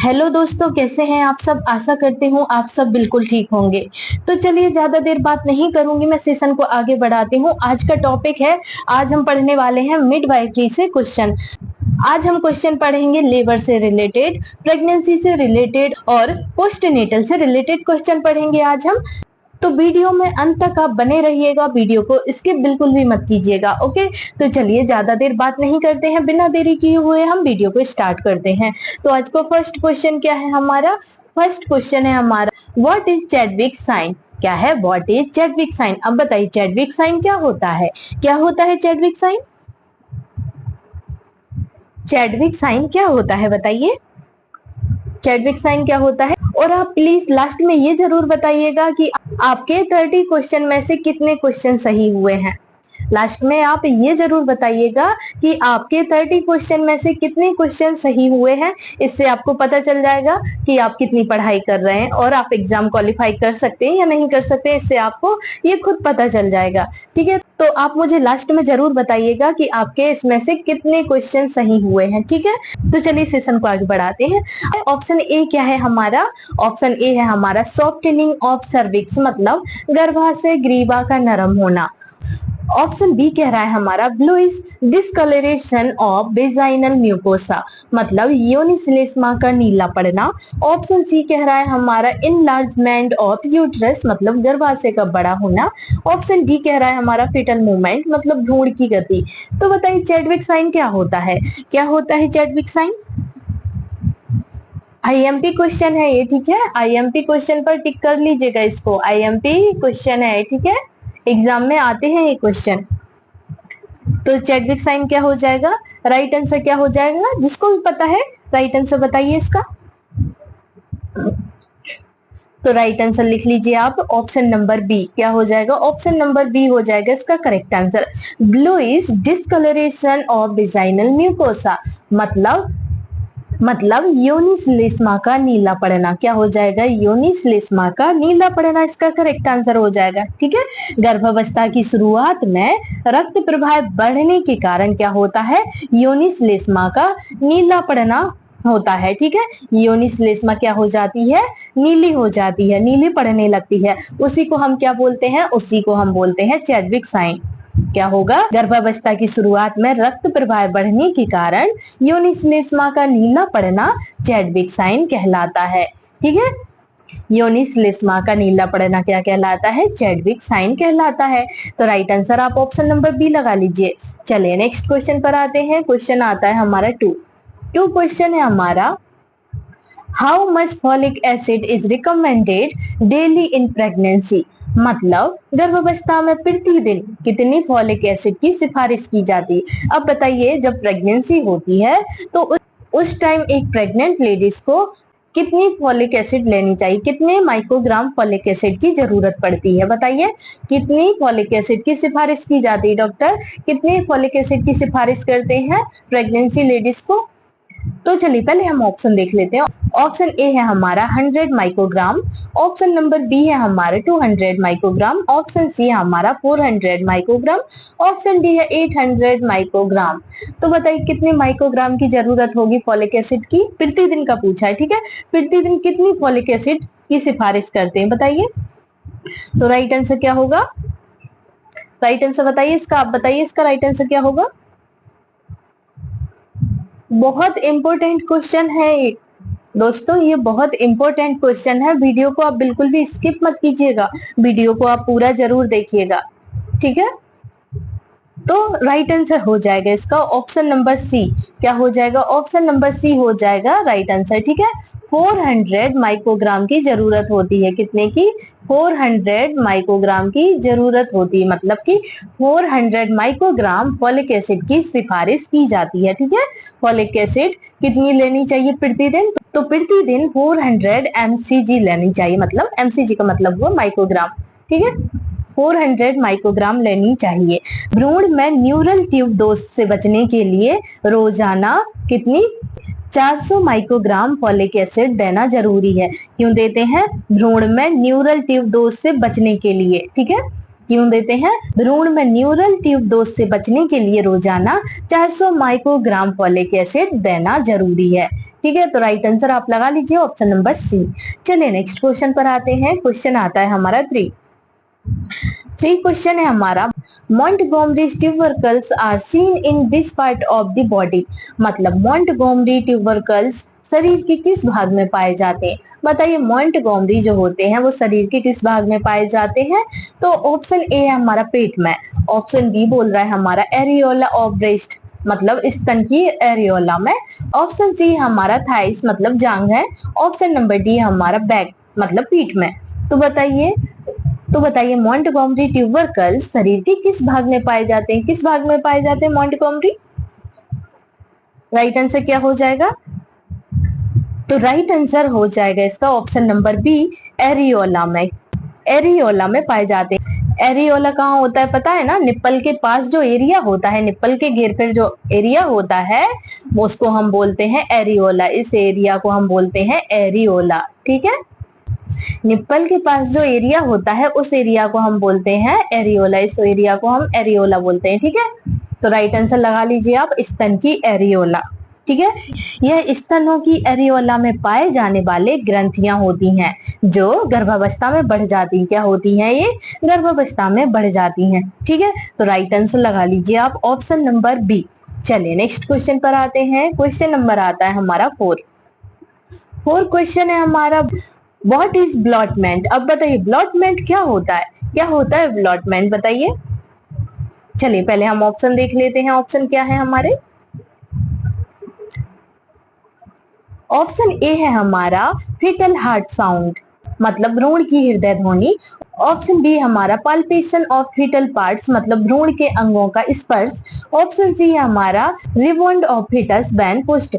Hello दोस्तों, कैसे हैं आप सब। आशा करती हूँ आप सब बिल्कुल ठीक होंगे। तो चलिए ज्यादा देर बात नहीं करूंगी, मैं सेशन को आगे बढ़ाती हूँ। आज का टॉपिक है, आज हम पढ़ने वाले हैं मिडवाइफरी से क्वेश्चन। आज हम क्वेश्चन पढ़ेंगे लेबर से रिलेटेड, प्रेगनेंसी से रिलेटेड और पोस्टनेटल से रिलेटेड क्वेश्चन पढ़ेंगे आज हम। तो वीडियो में अंत तक आप बने रहिएगा, वीडियो को स्किप बिल्कुल भी मत कीजिएगा। ओके, तो चलिए ज्यादा देर बात नहीं करते हैं, बिना देरी किए हुए हम वीडियो को स्टार्ट करते हैं। तो आज को फर्स्ट क्वेश्चन क्या है हमारा। फर्स्ट क्वेश्चन है हमारा, व्हाट इज चैडविक साइन। क्या है व्हाट इज चैडविक साइन। अब बताइए चैडविक साइन क्या होता है। क्या होता है चैडविक साइन। चैडविक साइन क्या होता है बताइए। चैडविक साइन क्या होता है। और आप प्लीज लास्ट में ये जरूर बताइएगा कि आपके 30 क्वेश्चन में से कितने क्वेश्चन सही हुए हैं। लास्ट में आप ये जरूर बताइएगा कि आपके 30 क्वेश्चन में से कितने क्वेश्चन सही हुए हैं। इससे आपको पता चल जाएगा कि आप कितनी पढ़ाई कर रहे हैं और आप एग्जाम क्वालिफाई कर सकते हैं या नहीं कर सकते। इससे आपको ये खुद पता चल जाएगा। ठीक है, तो आप मुझे लास्ट में जरूर बताइएगा कि आपके इसमें से कितने क्वेश्चन सही हुए हैं। ठीक है, तो चलिए सेशन को आगे बढ़ाते हैं। ऑप्शन ए क्या है हमारा। ऑप्शन ए है हमारा सॉफ्टनिंग ऑफ सर्विक्स, मतलब गर्भाशय ग्रीवा का नरम होना। ऑप्शन बी कह रहा है हमारा bluish discolouration of vaginal mucosa, मतलब योनि श्लेष्मा का नीला पड़ना। ऑप्शन सी कह रहा है हमारा इनलार्जमेंट ऑफ यूट्रस, मतलब गर्भाशय का बड़ा होना। ऑप्शन डी कह रहा है हमारा फिटल मूवमेंट, मतलब भ्रूण की गति। तो बताइए चैडविक साइन क्या होता है। क्या होता है चैडविक साइन। आईएमपी क्वेश्चन है ये, ठीक है। आईएमपी क्वेश्चन पर टिक कर लीजिएगा इसको। आईएमपी क्वेश्चन है, ठीक है, एग्जाम में आते हैं ये क्वेश्चन। तो चैडविक साइन क्या हो जाएगा। राइट आंसर क्या हो जाएगा, जिसको भी पता है राइट आंसर बताइए इसका। तो राइट आंसर लिख लीजिए आप, ऑप्शन नंबर बी। क्या हो जाएगा, ऑप्शन नंबर बी हो जाएगा इसका correct answer. Bluish discolouration of vaginal mucosa, मतलब योनि श्लेष्मा का नीला पड़ना। क्या हो जाएगा, योनि श्लेष्मा का नीला पड़ना इसका करेक्ट आंसर हो जाएगा। ठीक है, गर्भावस्था की शुरुआत में रक्त प्रवाह बढ़ने के कारण क्या होता है, योनि श्लेष्मा का नीला पड़ना होता है। ठीक है, योनि श्लेष्मा क्या हो जाती है, नीली हो जाती है, नीली पड़ने लगती है। उसी को हम क्या बोलते हैं, उसी को हम बोलते हैं चैडविक साइन। क्या होगा, गर्भावस्था की शुरुआत में रक्त प्रवाह बढ़ने के कारण योनि श्लेष्मा का नीला पड़ना चैडविक साइन कहलाता है। ठीक है, योनि श्लेष्मा का नीला पड़ना क्या कहलाता है, चैडविक साइन कहलाता है। तो राइट आंसर आप ऑप्शन नंबर बी लगा लीजिए। चलिए नेक्स्ट क्वेश्चन पर आते हैं। क्वेश्चन आता है हमारा टू क्वेश्चन है हमारा, how much folic acid is recommended daily in pregnancy, मतलब गर्भावस्था में प्रतिदिन कितनी फॉलिक एसिड की सिफारिश की जाती है। अब बताइए जब प्रेगनेंसी होती है तो उस टाइम एक प्रेग्नेंट लेडीज को कितनी फॉलिक एसिड लेनी चाहिए, कितने माइक्रोग्राम फॉलिक एसिड की जरूरत पड़ती है। बताइए कितनी फॉलिक एसिड की सिफारिश की जाती है। डॉक्टर कितने फॉलिक एसिड की सिफारिश करते हैं प्रेगनेंसी लेडीज को। तो चलिए पहले हम ऑप्शन देख लेते हैं। ऑप्शन ए है हमारा 100 माइक्रोग्राम, ऑप्शन नंबर बी है हमारे 200 माइक्रोग्राम, ऑप्शन सी है हमारा 400 माइक्रोग्राम, ऑप्शन डी है 800 माइक्रोग्राम। तो बताइए कितने माइक्रोग्राम की जरूरत होगी फॉलिक एसिड की। प्रतिदिन का पूछा है, ठीक है, प्रतिदिन कितनी फॉलिक एसिड की सिफारिश करते हैं बताइए। तो राइट आंसर क्या होगा, राइट आंसर बताइए इसका, आप बताइए इसका राइट आंसर क्या होगा। बहुत इंपॉर्टेंट क्वेश्चन है दोस्तों, ये बहुत इंपॉर्टेंट क्वेश्चन है। वीडियो को आप बिल्कुल भी स्किप मत कीजिएगा, वीडियो को आप पूरा जरूर देखिएगा। ठीक है, तो राइट आंसर हो जाएगा इसका ऑप्शन नंबर सी। क्या हो जाएगा, ऑप्शन नंबर सी हो जाएगा राइट आंसर। ठीक है, 400 माइक्रोग्राम की जरूरत होती है। कितने की, 400 माइक्रोग्राम की जरूरत होती है, मतलब कि 400 माइक्रोग्राम फॉलिक एसिड की सिफारिश की जाती है। ठीक है, फॉलिक एसिड कितनी लेनी चाहिए प्रतिदिन, तो प्रतिदिन 400 mcg लेनी चाहिए, मतलब mcg का मतलब हुआ माइक्रोग्राम। ठीक है, 400 माइक्रोग्राम लेनी चाहिए। भ्रूण में न्यूरल ट्यूब दोष से बचने के लिए रोजाना कितनी, 400 माइक्रोग्राम फॉलिक एसिड देना जरूरी है। क्यों देते हैं, भ्रूण में न्यूरल ट्यूब दोष से बचने के लिए। ठीक है, क्यों देते हैं? भ्रूण में न्यूरल ट्यूब दोष से बचने के लिए रोजाना 400 माइक्रोग्राम फॉलिक एसिड देना जरूरी है। ठीक है, तो राइट आंसर आप लगा लीजिए ऑप्शन नंबर सी। चलिए नेक्स्ट क्वेश्चन पर आते हैं। क्वेश्चन आता है हमारा 3 क्वेश्चन है हमारा, Montgomery tubercles are seen in which part of the body? मतलब Montgomery tubercles शरीर के किस भाग में पाए जाते हैं? बताइए, Montgomery जो होते हैं वो शरीर के किस भाग में पाए जाते हैं? तो ऑप्शन ए है हमारा पेट में, ऑप्शन बी बोल रहा है हमारा एरियोला ऑफ ब्रेस्ट मतलब स्तन की एरियोला में, ऑप्शन सी हमारा थाइस मतलब जांग है, ऑप्शन नंबर डी हमारा बैक मतलब पीठ में। तो बताइए मोंटगोमरी ट्यूबरकल्स शरीर के किस भाग में पाए जाते हैं? किस भाग में पाए जाते हैं मोंटगोमरी? राइट आंसर क्या हो जाएगा? तो राइट आंसर हो जाएगा इसका ऑप्शन नंबर बी, एरियोला में। एरियोला में पाए जाते हैं। एरियोला कहाँ होता है पता है ना? निप्पल के पास जो एरिया होता है, निप्पल के घेर पर जो एरिया होता है उसको हम बोलते हैं एरियोला। इस एरिया को हम बोलते हैं एरियोला। ठीक है, निप्पल के पास जो एरिया होता है उस एरिया को हम बोलते हैं एरियोला। इस एरिया को हम एरियोला बोलते हैं। ठीक है, तो राइट आंसर लगा लीजिए आप, स्तन की एरियोला। ठीक है, यह स्तनों की एरियोला में पाए जाने वाले ग्रंथियां होती हैं जो गर्भावस्था में बढ़ जाती हैं। क्या होती हैं? ये गर्भावस्था में बढ़ जाती हैं। ठीक है, तो राइट आंसर लगा लीजिए आप ऑप्शन नंबर बी। चलिए नेक्स्ट क्वेश्चन पर आते हैं। क्वेश्चन नंबर आता है हमारा 4 क्वेश्चन है हमारा, व्हाट इज ब्लॉटमेंट? अब बताइए ब्लॉटमेंट क्या होता है? क्या होता है ब्लॉटमेंट बताइए। चलिए पहले हम ऑप्शन देख लेते हैं। ऑप्शन क्या है हमारे? ऑप्शन ए है हमारा फीटल हार्ट साउंड मतलब भ्रूण की हृदय ध्वनि, ऑप्शन बी हमारा पाल्पेशन ऑफ फीटल पार्ट्स मतलब भ्रूण के अंगों का स्पर्श, ऑप्शन सी है हमारा rebound of foetus when pushed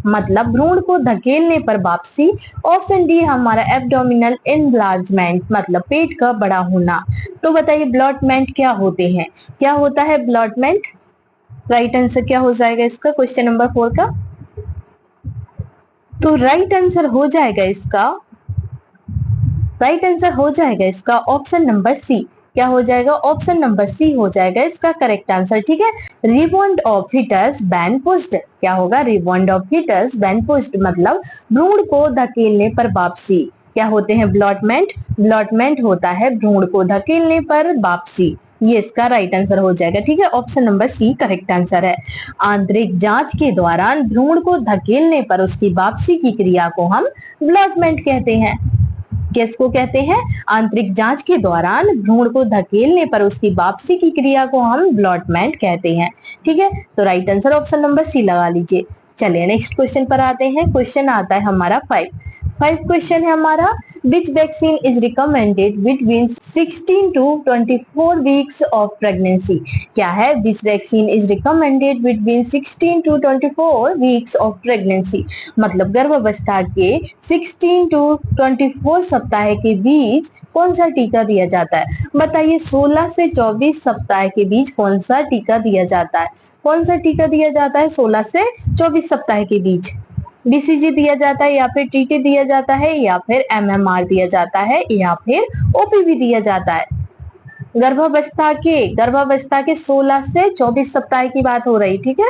मतलब भ्रूण को धकेलने पर वापसी, ऑप्शन डी हमारा एब्डोमिनल एनलार्जमेंट मतलब पेट का बड़ा होना। तो बताइए ब्लॉटमेंट क्या होते हैं? क्या होता है ब्लॉटमेंट? राइट आंसर क्या हो जाएगा इसका क्वेश्चन नंबर 4 का? तो राइट आंसर हो जाएगा इसका ऑप्शन नंबर सी। क्या हो जाएगा? ऑप्शन नंबर सी हो जाएगा इसका करेक्ट आंसर। ठीक है, rebound of foetus when pushed. क्या होगा? Rebound of foetus when pushed मतलब भ्रूण को धकेलने पर वापसी। क्या होते हैं ब्लॉटमेंट? ब्लॉटमेंट होता है भ्रूण को धकेलने पर वापसी। ये इसका राइट आंसर हो जाएगा। ठीक है, option number C correct answer है। आंतरिक जांच के दौरान भ्रूण को धकेलने पर उसकी वापसी की क्रिया को हम ब्लॉटमेंट कहते हैं। किसको कहते हैं? आंतरिक जांच के दौरान भ्रूण को धकेलने पर उसकी वापसी की क्रिया को हम ब्लॉटमेंट कहते हैं। ठीक है, तो right answer option number C लगा लीजिए। चलिए नेक्स्ट क्वेश्चन पर आते हैं। क्वेश्चन आता है हमारा 5 क्वेश्चन है हमारा, विच vaccine is recommended between 16 to 24 weeks of pregnancy? क्या है? विच vaccine is recommended between 16 to 24 weeks of pregnancy मतलब गर्भावस्था के 16 to 24 सप्ताह के बीच कौन सा टीका दिया जाता है? बताइए 16 से 24 सप्ताह के बीच कौन सा टीका दिया जाता है? कौन सा टीका दिया जाता है 16 से 24 सप्ताह के बीच? बीसीजी दिया जाता है या फिर टीटी दिया जाता है या फिर एमएमआर दिया जाता है या फिर ओपीवी दिया जाता है? गर्भावस्था के 16 से 24 सप्ताह की बात हो रही। ठीक है,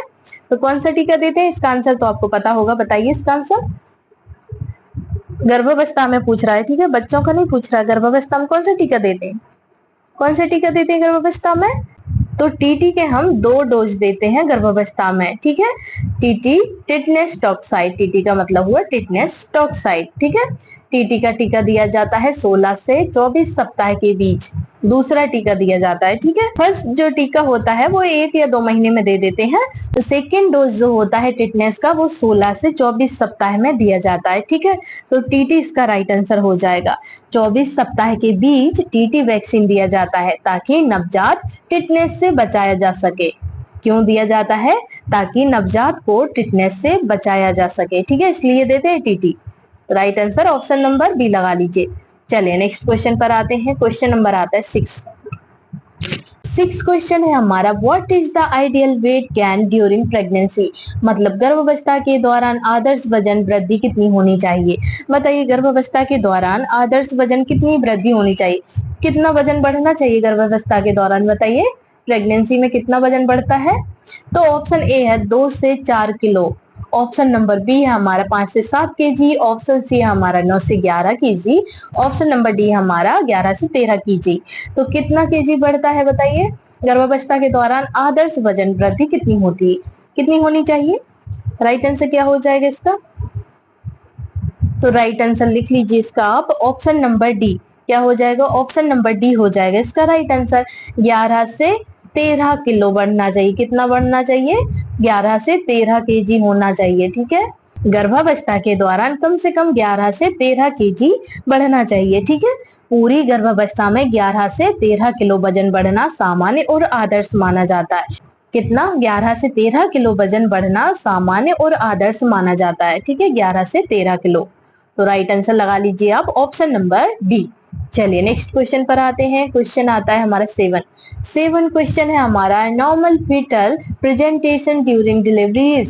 तो कौन सा टीका देते हैं? इसका आंसर तो आपको पता होगा, बताइए इसका आंसर। गर्भावस्था में पूछ रहा है। ठीक है, बच्चों का नहीं पूछ रहा है। गर्भावस्था में कौन सा टीका देते हैं? कौन सा टीका देते हैं गर्भावस्था में? तो टीटी के हम 2 डोज देते हैं गर्भावस्था में। ठीक है, टीटी टिटनेस टॉक्साइड, टीटी का मतलब हुआ टिटनेस टॉक्साइड। ठीक है, टीटी का टीका दिया जाता है 16 से 24 सप्ताह के बीच। दूसरा टीका दिया जाता है। ठीक है, फर्स्ट जो टीका होता है वो 1 या 2 महीने में दे देते हैं। तो सेकेंड डोज जो होता है टिटनेस का वो 16 से 24 सप्ताह में दिया जाता है। ठीक है, तो टीटी इसका राइट आंसर हो जाएगा। 24 सप्ताह के बीच टीटी वैक्सीन दिया जाता है ताकि नवजात टिटनेस से बचाया जा सके। क्यों दिया जाता है? ताकि नवजात को टिटनेस से बचाया जा सके। ठीक है, इसलिए देते हैं टीटी। तो right answer option number B लगा लीजिए। चलिए नेक्स्ट क्वेश्चन पर आते हैं। क्वेश्चन नंबर आता है 6 सिक्स क्वेश्चन है हमारा, what is the ideal weight gain during pregnancy, मतलब गर्भावस्था के दौरान आदर्श वजन वृद्धि कितनी होनी चाहिए। बताइए गर्भावस्था के दौरान आदर्श वजन कितनी वृद्धि होनी चाहिए, कितना वजन बढ़ना चाहिए गर्भावस्था के दौरान, बताइए प्रेगनेंसी में कितना वजन बढ़ता है। तो ऑप्शन ए है 2 से 4 किलो, ऑप्शन नंबर बी है हमारा 5 से 7 केजी, ऑप्शन सी है हमारा 9 से 11 केजी, ऑप्शन नंबर डी हमारा 11 से 13 केजी। तो कितना केजी बढ़ता है बताइए गर्भावस्था के दौरान, आदर्श वजन वृद्धि कितनी होती है, कितनी होनी चाहिए। राइट आंसर क्या हो जाएगा इसका, तो राइट आंसर लिख लीजिए इसका आप, ऑप्शन नंबर डी। क्या हो जाएगा, ऑप्शन नंबर डी हो जाएगा इसका राइट आंसर। 11 से 13 किलो बढ़ना चाहिए, कितना बढ़ना चाहिए, 11 से 13 केजी होना चाहिए, ठीक है। गर्भावस्था के दौरान कम से कम 11 से 13 केजी बढ़ना चाहिए, ठीक है। पूरी गर्भावस्था में 11 से 13 किलो वजन बढ़ना सामान्य और आदर्श माना जाता है। कितना, 11 से 13 किलो वजन बढ़ना सामान्य और आदर्श माना जाता है, ठीक है, 11 से 13 किलो। तो राइट आंसर लगा लीजिए आप, ऑप्शन नंबर डी। चलिए नेक्स्ट क्वेश्चन पर आते हैं, क्वेश्चन आता है हमारा 7 क्वेश्चन है हमारा, normal foetal presentation during delivery,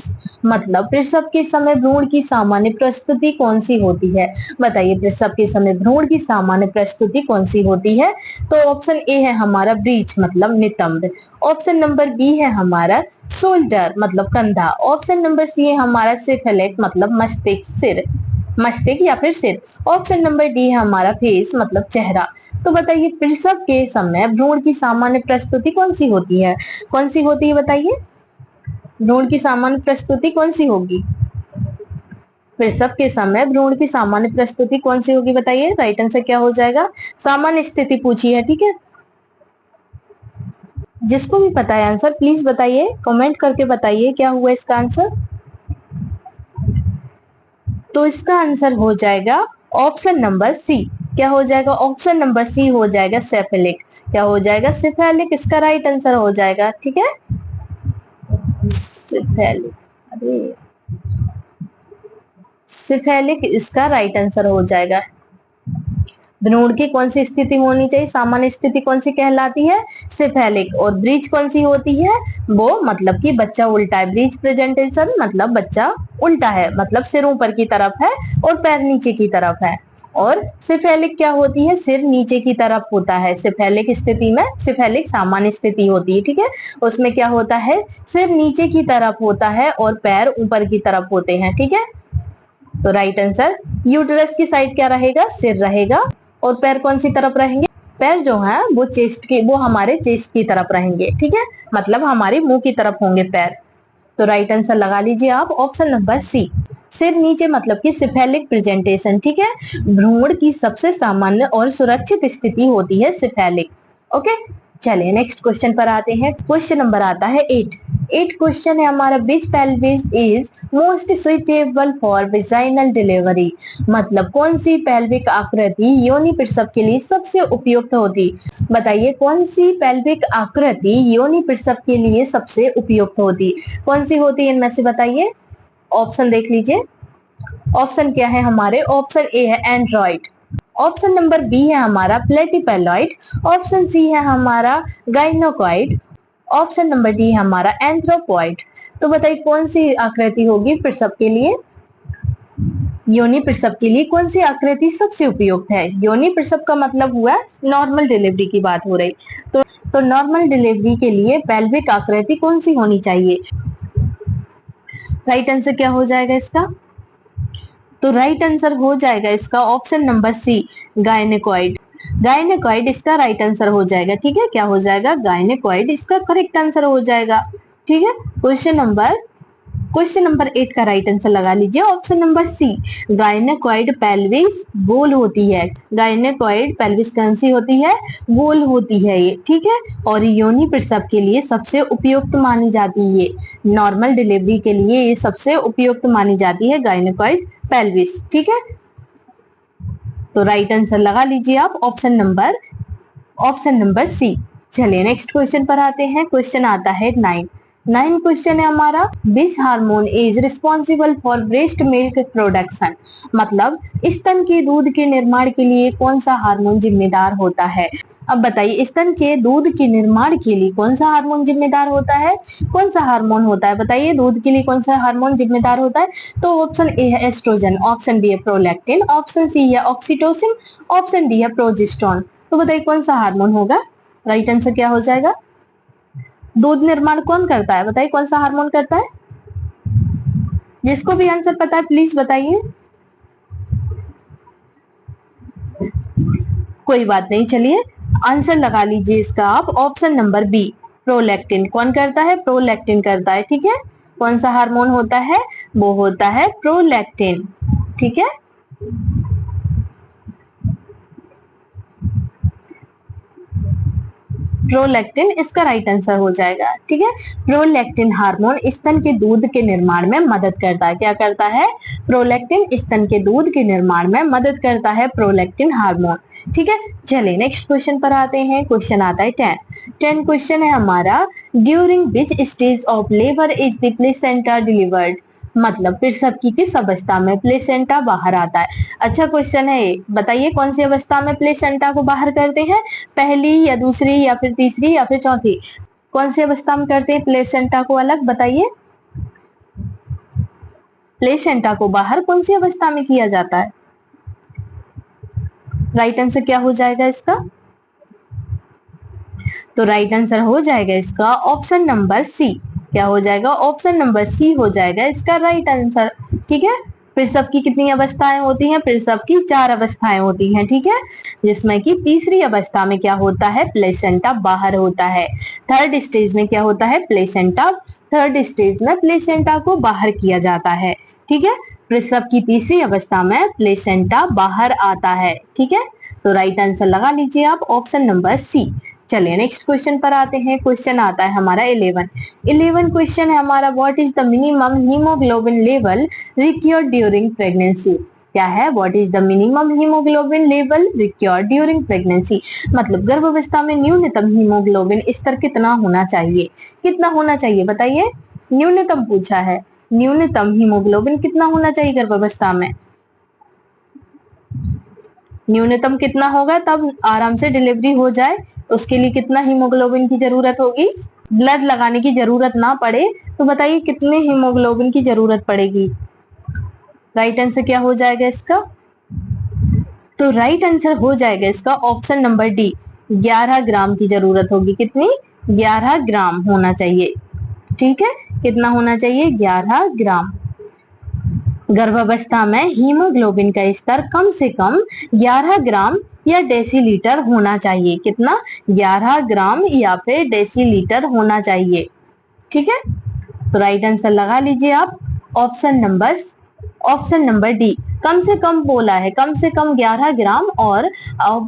मतलब प्रसव के समय भ्रूण की सामान्य प्रस्तुति कौन सी होती है। बताइए प्रसव के समय भ्रूण की सामान्य प्रस्तुति कौन सी होती है। तो ऑप्शन ए है हमारा ब्रीच मतलब नितंब, ऑप्शन नंबर बी है हमारा शोल्डर मतलब कंधा, ऑप्शन नंबर सी है हमारा सिफेलिक मतलब मस्तिष्क सिर, मस्तिष्क या फिर सिर, ऑप्शन नंबर डी है हमारा फेस मतलब चेहरा। तो बताइए प्रसव के समय भ्रूण की सामान्य प्रस्तुति कौन सी होती है, कौन सी होती है बताइए, भ्रूण की सामान्य प्रस्तुति कौन सी होगी, प्रसव के समय भ्रूण की सामान्य प्रस्तुति कौन सी होगी बताइए। राइट आंसर क्या हो जाएगा, सामान्य स्थिति पूछी है, ठीक है। जिसको भी पता है आंसर प्लीज बताइए, कमेंट करके बताइए क्या हुआ इसका आंसर। तो इसका आंसर हो जाएगा ऑप्शन नंबर सी। क्या हो जाएगा, ऑप्शन नंबर सी हो जाएगा सेफेलिक। क्या हो जाएगा, सिफेलिक इसका राइट आंसर हो जाएगा, ठीक है। सिफेलिक, अरे सिफेलिक इसका राइट आंसर हो जाएगा। भ्रूण की कौन सी स्थिति होनी चाहिए, सामान्य स्थिति कौन सी कहलाती है, सिफेलिक, और ब्रीच कौन सी होती है, वो मतलब कि बच्चा उल्टा है, ब्रीच प्रेजेंटेशन मतलब बच्चा उल्टा है, मतलब सिर ऊपर की तरफ है और पैर नीचे की तरफ है। और सिफेलिक क्या होती है, सिर नीचे की तरफ होता है। सिफेलिक स्थिति में, सिफेलिक सामान्य स्थिति होती है, ठीक है, उसमें क्या होता है, सिर नीचे की तरफ होता है और पैर ऊपर की तरफ होते हैं, ठीक है। तो राइट आंसर, यूटरस की साइड क्या रहेगा, सिर रहेगा, और पैर कौन सी तरफ रहेंगे, पैर जो है वो चेस्ट के, वो हमारे चेस्ट की तरफ रहेंगे, ठीक है, मतलब हमारे मुंह की तरफ होंगे पैर। तो राइट आंसर लगा लीजिए आप, ऑप्शन नंबर सी, सिर नीचे मतलब कि सिफेलिक प्रेजेंटेशन, ठीक है। भ्रूण की सबसे सामान्य और सुरक्षित स्थिति होती है सिफेलिक, ओके। चलिए नेक्स्ट क्वेश्चन पर आते हैं, क्वेश्चन नंबर आता है 8 क्वेश्चन है हमारा, which pelvis is most suitable for vaginal delivery, मतलब कौन सी पेल्विक आकृति योनि प्रसव के लिए सबसे उपयुक्त होती। बताइए कौन सी पेल्विक आकृति योनि प्रसव के लिए सबसे उपयुक्त होती, कौन सी होती है इनमें से बताइए। ऑप्शन देख लीजिए, ऑप्शन क्या है हमारे, ऑप्शन ए है एंड्रॉइड, ऑप्शन नंबर बी है हमारा प्लेटिपेलॉइड, ऑप्शन सी है हमारा गाइनोकॉइड, ऑप्शन नंबर डी है हमारा एंथ्रोपॉइड। तो बताइए कौन सी आकृति होगी प्रसव के लिए, योनि प्रसव के लिए कौन सी आकृति सबसे उपयुक्त है। योनि प्रसव का मतलब हुआ नॉर्मल डिलीवरी की बात हो रही, तो नॉर्मल डिलीवरी के लिए पेल्विक आकृति कौन सी होनी चाहिए। राइट आंसर क्या हो जाएगा इसका, तो राइट आंसर हो जाएगा इसका option number C, gynaecoid. Gynaecoid इसका राइट आंसर हो जाएगा, ठीक है, क्या हो जाएगा, गायनेकॉइड इसका करेक्ट आंसर हो जाएगा, ठीक है। क्वेश्चन नंबर 8 का राइट आंसर लगा लीजिए, option number C, gynaecoid pelvis गोल होती है। गायनेकॉइड पेल्विस कौन सी होती है, गोल होती है ये, ठीक है, और योनि प्रसव के लिए सबसे उपयुक्त मानी जाती है, नॉर्मल डिलीवरी के लिए ये सबसे उपयुक्त मानी जाती है गायनेकॉइड पेल्विस, ठीक है। तो राइट आंसर लगा लीजिए आप, ऑप्शन नंबर सी। चलिए नेक्स्ट क्वेश्चन पर आते हैं, क्वेश्चन आता है 9 क्वेश्चन है हमारा, which hormone is responsible for breast milk production, मतलब स्तन के दूध के निर्माण के लिए कौन सा हार्मोन जिम्मेदार होता है। अब बताइए स्तन के दूध के निर्माण के लिए कौन सा हार्मोन जिम्मेदार होता है? कौन सा हार्मोन होता है बताइए, दूध के लिए कौन सा हार्मोन जिम्मेदार होता है? तो ऑप्शन ए है एस्ट्रोजन, ऑप्शन बी है प्रोलैक्टिन, ऑप्शन सी है ऑक्सीटोसिन, ऑप्शन डी है प्रोजेस्टेरोन। तो बताइए कौन सा हार्मोन होगा? राइट आंसर क्या हो जाएगा? दूध निर्माण कौन करता है बताइए, कौन सा हार्मोन करता है? जिसको भी आंसर पता है प्लीज बताइए। कोई बात नहीं, चलिए आंसर लगा लीजिए इसका आप, ऑप्शन नंबर बी प्रोलैक्टिन। कौन करता है? प्रोलैक्टिन करता है, ठीक है। कौन सा हार्मोन होता है? वो होता है प्रोलैक्टिन, ठीक है। प्रोलैक्टिन इसका राइट आंसर हो जाएगा, ठीक है। प्रोलैक्टिन हार्मोन स्तन के दूध के निर्माण में मदद करता है। क्या करता है? प्रोलैक्टिन स्तन के दूध के निर्माण में मदद करता है, प्रोलैक्टिन हार्मोन, ठीक है। चलिए नेक्स्ट क्वेश्चन पर आते हैं। क्वेश्चन आता है 10 क्वेश्चन है हमारा, during which stage of labour is the placenta delivered. मतलब प्रसव की किस अवस्था में प्लेसेंटा बाहर आता है? अच्छा क्वेश्चन है, बताइए कौन सी अवस्था में प्लेसेंटा को बाहर करते हैं? पहली या दूसरी या फिर तीसरी या फिर चौथी? कौन सी अवस्था में करते हैं प्लेसेंटा को अलग? बताइए प्लेसेंटा को बाहर कौन सी अवस्था में किया जाता है? राइट आंसर क्या हो जाएगा इसका? तो राइट आंसर हो जाएगा इसका ऑप्शन नंबर सी। क्या हो जाएगा? ऑप्शन नंबर सी हो जाएगा इसका राइट आंसर, ठीक है। प्रसव की कितनी अवस्थाएं होती हैं? प्रसव की 4 अवस्थाएं होती हैं, ठीक है, जिसमें कि तीसरी अवस्था में क्या होता है? प्लेसेंटा बाहर होता है। थर्ड स्टेज में क्या होता है? प्लेसेंटा, थर्ड स्टेज में प्लेसेंटा को बाहर किया जाता है, ठीक है। प्रसव की तीसरी अवस्था में प्लेसेंटा बाहर आता है, ठीक है। तो राइट आंसर लगा लीजिए आप, ऑप्शन नंबर सी। चलिए नेक्स्ट क्वेश्चन पर आते हैं। क्वेश्चन आता है हमारा 11 क्वेश्चन है हमारा, what is the minimum haemoglobin level required during pregnancy. क्या है? What is the minimum haemoglobin level required during pregnancy. मतलब गर्भावस्था में न्यूनतम हीमोग्लोबिन स्तर कितना होना चाहिए? कितना होना चाहिए बताइए? न्यूनतम पूछा है, न्यूनतम हीमोग्लोबिन कितना होना चाहिए गर्भावस्था में? न्यूनतम कितना होगा तब आराम से डिलीवरी हो जाए? उसके लिए कितना हीमोग्लोबिन की जरूरत होगी? ब्लड लगाने की जरूरत ना पड़े तो बताइए कितने हीमोग्लोबिन की जरूरत पड़ेगी? राइट आंसर क्या हो जाएगा इसका? तो राइट आंसर हो जाएगा इसका ऑप्शन नंबर डी, 11 ग्राम की जरूरत होगी। कितनी? 11 ग्राम होना चाहिए, ठीक है। कितना होना चाहिए? 11 ग्राम। गर्भावस्था में हीमोग्लोबिन का स्तर कम से कम 11 ग्राम या डेसीलीटर होना चाहिए। कितना? 11 ग्राम या फिर डेसीलीटर होना चाहिए, ठीक है। तो राइट आंसर लगा लीजिए आप, ऑप्शन नंबर डी। कम से कम बोला है, कम से कम 11 ग्राम, और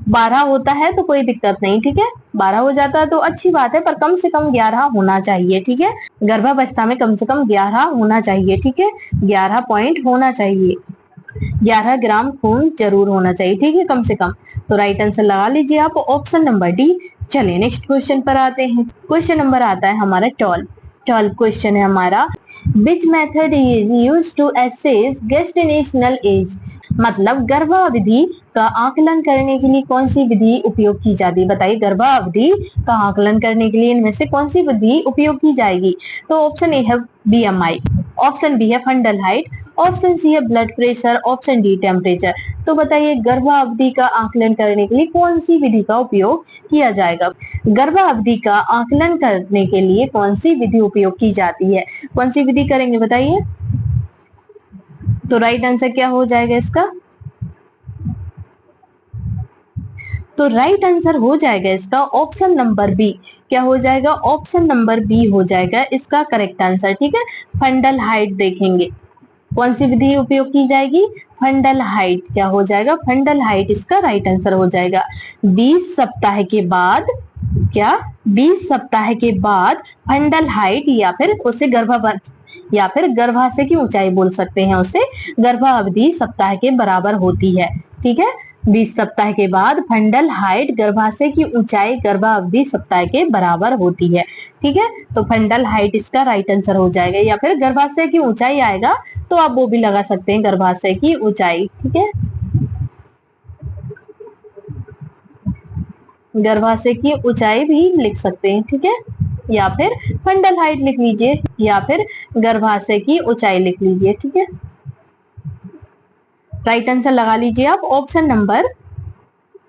12 होता है तो कोई दिक्कत नहीं, ठीक है। 12 हो जाता है तो अच्छी बात है, पर कम से कम 11 होना चाहिए, ठीक है। गर्भावस्था में कम से कम 11 होना चाहिए, ठीक है। 11 पॉइंट होना चाहिए, 11 ग्राम खून जरूर होना चाहिए, ठीक है, कम से कम। तो राइट आंसर लगा लीजिए आप, ऑप्शन नंबर डी। चलिए नेक्स्ट क्वेश्चन पर आते हैं। क्वेश्चन नंबर आता है हमारा 12 क्वेश्चन है हमारा, which method is use to assess gestational age. मतलब गर्भावधि का आकलन करने के लिए कौन सी विधि उपयोग की जाती है? बताइए गर्भावधि का आकलन करने के लिए इनमें से कौन सी विधि उपयोग की जाएगी? तो ऑप्शन ए है बीएमआई, ऑप्शन बी है फंडल हाइट, ऑप्शन सी है blood pressure, option D temperature. तो बताइए गर्भावधि का आकलन करने के लिए कौन सी विधि का उपयोग किया जाएगा? गर्भावधि का आकलन करने के लिए कौन सी विधि उपयोग की जाती है? कौन सी विधि करेंगे बताइए? तो राइट आंसर क्या हो जाएगा इसका? तो राइट आंसर हो जाएगा इसका ऑप्शन नंबर बी। क्या हो जाएगा? ऑप्शन नंबर बी हो जाएगा इसका करेक्ट आंसर, ठीक है। फंडल हाइट देखेंगे, कौन सी विधि उपयोग की जाएगी? Fundal height. क्या हो जाएगा? फंडल हाइट इसका राइट आंसर हो जाएगा। 20 सप्ताह के बाद, क्या 20 सप्ताह के बाद फंडल हाइट या फिर उसे या फिर गर्भाशय की ऊंचाई बोल सकते हैं, उसे गर्भावधि सप्ताह के बराबर होती है, ठीक है। 20 सप्ताह के बाद फंडल हाइट गर्भाशय की ऊंचाई गर्भावधि सप्ताह के बराबर होती है, ठीक है। तो फंडल हाइट इसका राइट आंसर हो जाएगा, या फिर गर्भाशय की ऊंचाई आएगा तो आप वो भी लगा सकते हैं, गर्भाशय की ऊंचाई, ठीक है। गर्भाशय की ऊंचाई भी लिख सकते हैं, ठीक है, या फिर फंडल हाइट लिख लीजिए, या फिर गर्भाशय की ऊंचाई लिख लीजिए, ठीक है। राइट आंसर लगा लीजिए आप।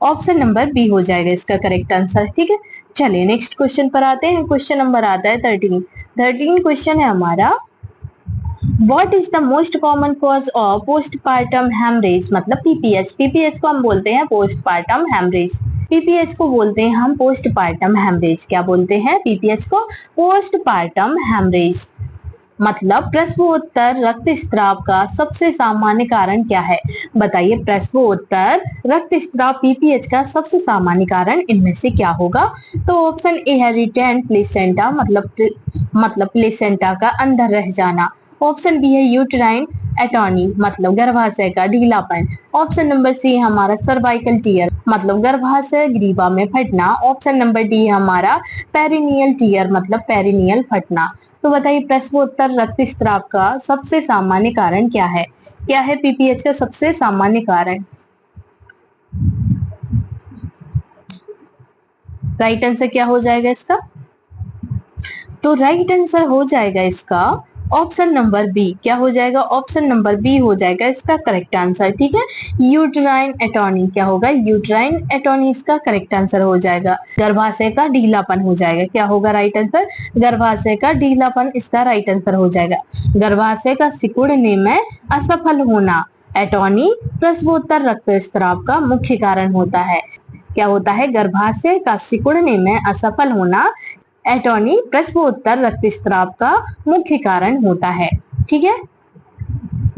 ऑप्शन नंबर बी हो जाएगा इसका करेक्ट आंसर, ठीक है। चलिए नेक्स्ट क्वेश्चन पर आते हैं। क्वेश्चन नंबर आता है 13 क्वेश्चन है हमारा, What is the most common cause of postpartum hemorrhage? मतलब पीपीएच। पीपीएच को हम बोलते हैं postpartum hemorrhage। पीपीएच को बोलते हैं हम postpartum hemorrhage। क्या बोलते हैं पीपीएच को? postpartum hemorrhage। मतलब प्रसवोत्तर रक्तस्राव का सबसे सामान्य कारण क्या है? बताइए, प्रसवोत्तर रक्तस्राव पीपीएच का सबसे सामान्य कारण इनमें से क्या होगा? तो ऑप्शन ए है रिटेंट प्लेसेंटा, मतलब प्लेसेंटा का अंदर रह जाना। ऑप्शन बी है यूटेराइन एटॉनी, मतलब गर्भाशय का ढीलापन। ऑप्शन नंबर सी है हमारा सर्वाइकल टीयर, मतलब गर्भाशय ग्रीवा में फटना। ऑप्शन नंबर डी है हमारा पेरिनियल टीयर, मतलब पेरिनियल फटना। तो बताइए प्रसवोत्तर रक्तस्राव का सबसे सामान्य कारण क्या है? क्या है पीपीएच का सबसे सामान्य कारण? राइट आंसर क्या हो जाएगा इसका? तो राइट आंसर हो जाएगा इसका ऑप्शन नंबर बी। क्या हो जाएगा? ऑप्शन नंबर बी हो जाएगा इसका करेक्ट आंसर, ठीक है। यूट्राइन एटॉनी क्या होगा? यूट्राइन एटॉनी इसका करेक्ट आंसर हो जाएगा। गर्भाशय का ढीलापन हो जाएगा। क्या होगा राइट आंसर? गर्भाशय का ढीलापन इसका राइट आंसर हो जाएगा। गर्भाशय का सिकुड़ने में असफल होना एटॉनी प्रसवोत्तर रक्तस्राव का मुख्य कारण होता है। क्या होता है? गर्भाशय का सिकुड़ने में असफल होना एटॉनी प्रसवोत्तर रक्तस्राव का मुख्य कारण होता है, ठीक है।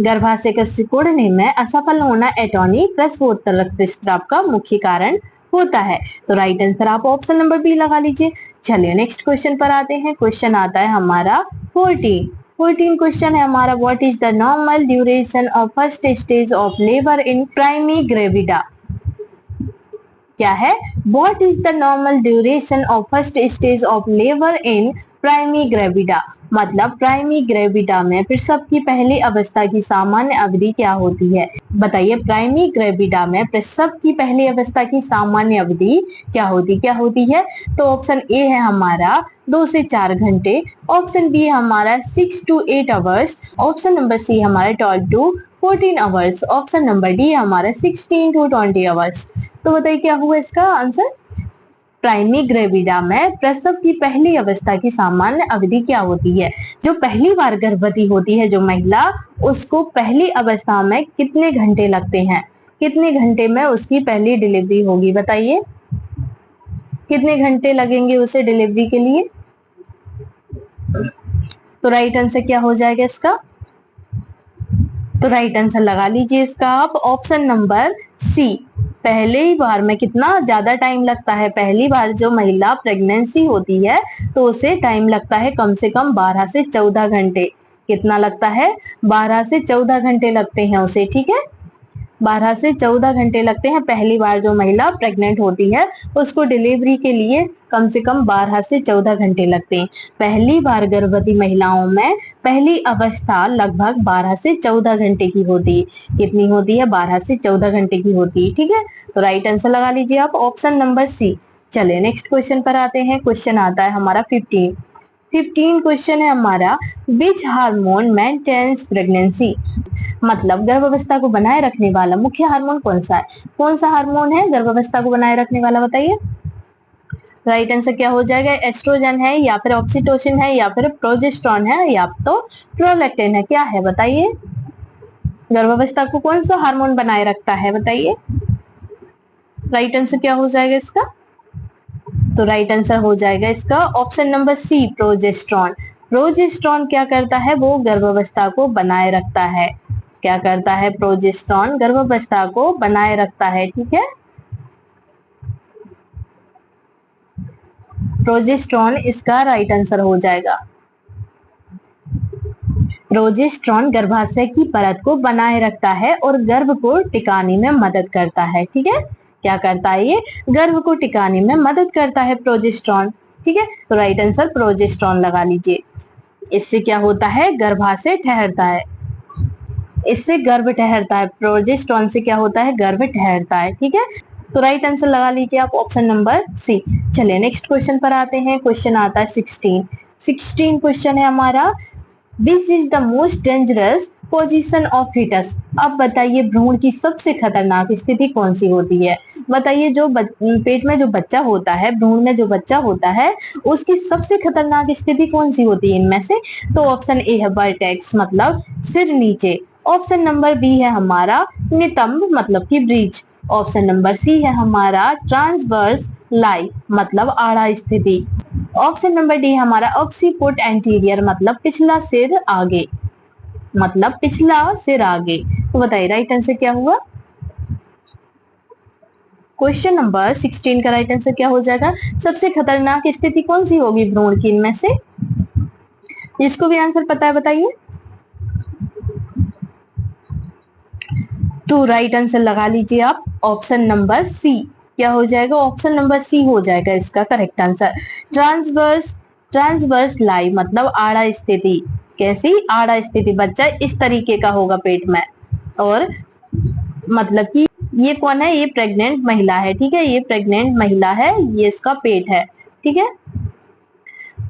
गर्भाशय के सिकुड़ने में असफल होना एटॉनी प्रसवोत्तर रक्तस्राव का मुख्य कारण होता है। तो राइट आंसर आप ऑप्शन नंबर बी लगा लीजिए। चलिए नेक्स्ट क्वेश्चन पर आते हैं। क्वेश्चन आता है हमारा 14 क्वेश्चन है हमारा, what is the normal duration of first stage of labour in primi gravida? क्या है? What is the normal duration of first stage of labor in primi gravida? मतलब प्राइमी ग्रेविडा में प्रसव की पहली अवस्था की सामान्य अवधि क्या होती है? बताइए प्राइमी ग्रेविडा में प्रसव की पहली अवस्था की सामान्य अवधि क्या होती है? तो ऑप्शन ए है हमारा 2 से 4 घंटे। ऑप्शन बी है हमारा 6 to 8 hours. Option number C हमारा 12 to 14 hours. Option number D हमारा 16 to 20 आवर्स। तो बताइए क्या हुआ इसका आंसर? प्राइमी ग्रेविडा में प्रसव की पहली अवस्था की सामान्य अवधि क्या होती है? जो पहली बार गर्भवती होती है जो महिला, उसको पहली अवस्था में कितने घंटे लगते हैं? कितने घंटे में उसकी पहली डिलीवरी होगी? बताइए कितने घंटे लगेंगे उसे डिलीवरी के लिए? तो राइट आंसर क्या हो जाएगा इसका? तो राइट आंसर लगा लीजिए इसका आप ऑप्शन नंबर सी। पहली बार में कितना ज्यादा टाइम लगता है? पहली बार जो महिला प्रेगनेंसी होती है तो उसे टाइम लगता है कम से कम 12 से 14 घंटे। कितना लगता है? 12 से 14 घंटे लगते हैं उसे, ठीक है। 12 से 14 घंटे लगते हैं पहली बार जो महिला प्रेग्नेंट होती है उसको डिलीवरी के लिए कम से कम 12 से 14 घंटे लगते हैं। पहली बार गर्भवती महिलाओं में पहली अवस्था लगभग 12 से 14 घंटे की होती है। कितनी होती है? 12 से 14 घंटे की होती है, ठीक है। तो राइट आंसर लगा लीजिए आप ऑप्शन नंबर सी। चलिए नेक्स्ट क्वेश्चन पर आते हैं। क्वेश्चन आता है हमारा 15 क्वेश्चन है हमारा, विच हार्मोन मेंटेन्स प्रेगनेंसी? मतलब गर्भावस्था को बनाए रखने वाला मुख्य हार्मोन कौन सा है? कौन सा हार्मोन है गर्भावस्था को बनाए रखने वाला? बताइए राइट आंसर क्या हो जाएगा? एस्ट्रोजन है या फिर ऑक्सीटोसिन है या फिर प्रोजेस्टेरॉन है या तो प्रोलैक्टिन है? क्या है बताइए? गर्भावस्था को कौन सा हार्मोन बनाए रखता है? बताइए राइट आंसर क्या हो जाएगा इसका? तो राइट आंसर हो जाएगा इसका option number C, progesterone. Progesterone क्या करता है? वो गर्भावस्था को बनाए रखता है। क्या करता है? प्रोजेस्टेरॉन गर्भावस्था को बनाए रखता है, ठीक है। प्रोजेस्टेरॉन इसका राइट आंसर हो जाएगा। प्रोजेस्टेरॉन गर्भाशय की परत को बनाए रखता है और गर्भ को टिकाने में मदद करता है, ठीक है। क्या करता है? ये गर्भ को टिकाने में मदद करता है प्रोजेस्टेरॉन, ठीक है। तो राइट आंसर प्रोजेस्टेरॉन लगा लीजिए। इससे क्या होता है? गर्भाशय ठहरता है। इससे गर्भ ठहरता है। प्रोजेस्टेरॉन से क्या होता है? गर्भ ठहरता है, ठीक है। तो राइट आंसर लगा लीजिए आप ऑप्शन नंबर सी। चलिए नेक्स्ट क्वेश्चन पर आते हैं। क्वेश्चन आता है 16 क्वेश्चन है हमारा, which is the most dangerous position of foetus. अब बताइए भ्रूण की सबसे खतरनाक स्थिति कौन सी होती है। बताइए जो पेट में जो बच्चा होता है, भ्रूण में जो बच्चा होता है, उसकी सबसे खतरनाक स्थिति कौन सी होती है इनमें से। तो ऑप्शन ए है वर्टेक्स मतलब सिर नीचे, ऑप्शन नंबर बी है हमारा नितंब मतलब कि ब्रिज, ऑप्शन नंबर सी है हमारा ट्रांसवर्स लाई मतलब आड़ा स्थिति, ऑप्शन नंबर डी हमारा ऑक्सीपुट एंटीरियर मतलब पिछला सिर आगे, मतलब पिछला सिर आगे। तो बताइए राइट आंसर क्या हुआ। क्वेश्चन नंबर 16 का राइट आंसर क्या हो जाएगा, सबसे खतरनाक स्थिति कौन सी होगी भ्रूण की इनमें से। जिसको भी आंसर पता है बताइए। तो राइट आंसर लगा लीजिए आप ऑप्शन नंबर सी। क्या हो जाएगा, ऑप्शन नंबर सी हो जाएगा इसका करेक्ट आंसर। ट्रांसवर्स लाई मतलब आड़ा स्थिति। कैसी आड़ा स्थिति, बच्चा इस तरीके का होगा पेट में, और मतलब कि ये कौन है, ये प्रेग्नेंट महिला है, ठीक है, ये प्रेग्नेंट महिला है, ये इसका पेट है, ठीक है।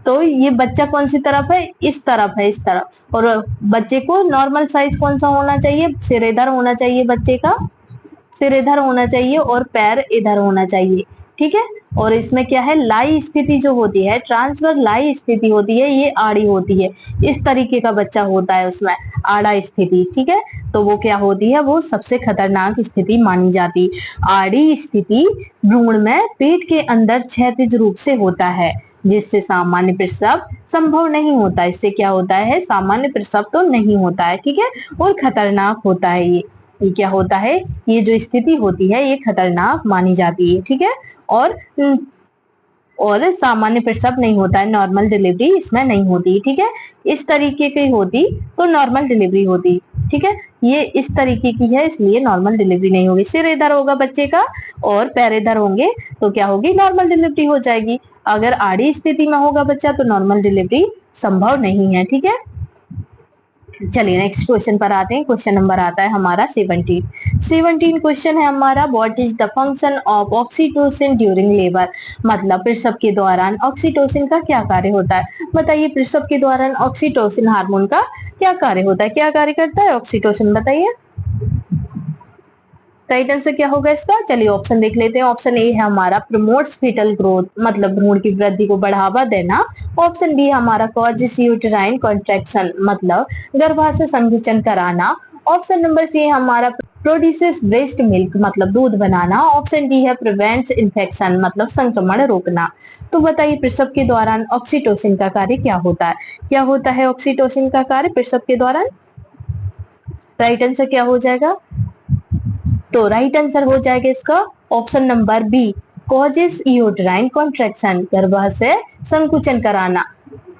तो ये बच्चा कौन सी तरफ है, इस तरफ है, इस तरफ। और बच्चे को नॉर्मल साइज कौन सा होना चाहिए, सिर इधर होना चाहिए, बच्चे का सिर इधर होना चाहिए और पैर इधर होना चाहिए, ठीक है। और इसमें क्या है, लाई स्थिति जो होती है, ट्रांसफर लाई स्थिति होती है, ये आड़ी होती है, इस तरीके का बच्चा होता है उसमें आड़ा स्थिति, ठीक है। तो वो क्या होती है, वो सबसे खतरनाक स्थिति मानी जाती। आड़ी स्थिति भ्रूण में पेट के अंदर क्षैतिज रूप से होता है, जिससे सामान्य प्रसव संभव नहीं होता। इससे क्या होता है, सामान्य प्रसव तो नहीं होता है, ठीक है, और खतरनाक होता है ये क्या होता है, ये जो स्थिति होती है ये खतरनाक मानी जाती है, ठीक है। और सामान्य प्रसव नहीं होता है, नॉर्मल डिलीवरी इसमें नहीं होती, ठीक है। इस तरीके की होती तो नॉर्मल डिलीवरी होती, ठीक है। ये इस तरीके की है इसलिए नॉर्मल डिलीवरी नहीं होगी। सिर इधर होगा बच्चे का और पैर इधर होंगे तो क्या होगी, नॉर्मल डिलीवरी हो जाएगी। अगर आड़ी स्थिति में होगा बच्चा तो नॉर्मल डिलीवरी संभव नहीं है, ठीक है। चलिए नेक्स्ट क्वेश्चन पर आते हैं। क्वेश्चन नंबर आता है हमारा 17 क्वेश्चन है हमारा, what is the function of oxytocin during labour. मतलब प्रसव के दौरान ऑक्सीटोसिन का क्या कार्य होता है। बताइए प्रसव के दौरान ऑक्सीटोसिन हार्मोन का क्या कार्य होता है, क्या कार्य करता है ऑक्सीटोसिन, बताइए राइट आंसर क्या होगा इसका। चलिए ऑप्शन देख लेते हैं। ऑप्शन ए है हमारा प्रमोट्स फीटल ग्रोथ मतलब भ्रूण की वृद्धि को बढ़ावा देना, ऑप्शन बी हमारा कॉजेस यूटेराइन कॉन्ट्रैक्शन मतलब गर्भाशय संकुचन कराना, ऑप्शन नंबर सी हमारा प्रोड्यूसेस ब्रेस्ट मिल्क मतलब दूध बनाना, ऑप्शन डी है प्रिवेंट्स इन्फेक्शन मतलब संक्रमण रोकना। तो बताइए प्रसव के दौरान ऑक्सीटोसिन का कार्य क्या होता है, क्या होता है ऑक्सीटोसिन का कार्य प्रसव के दौरान। राइट आंसर क्या हो जाएगा, तो राइट आंसर हो जाएगा इसका option number B, causes uterine contraction गर्भाशय संकुचन कराना।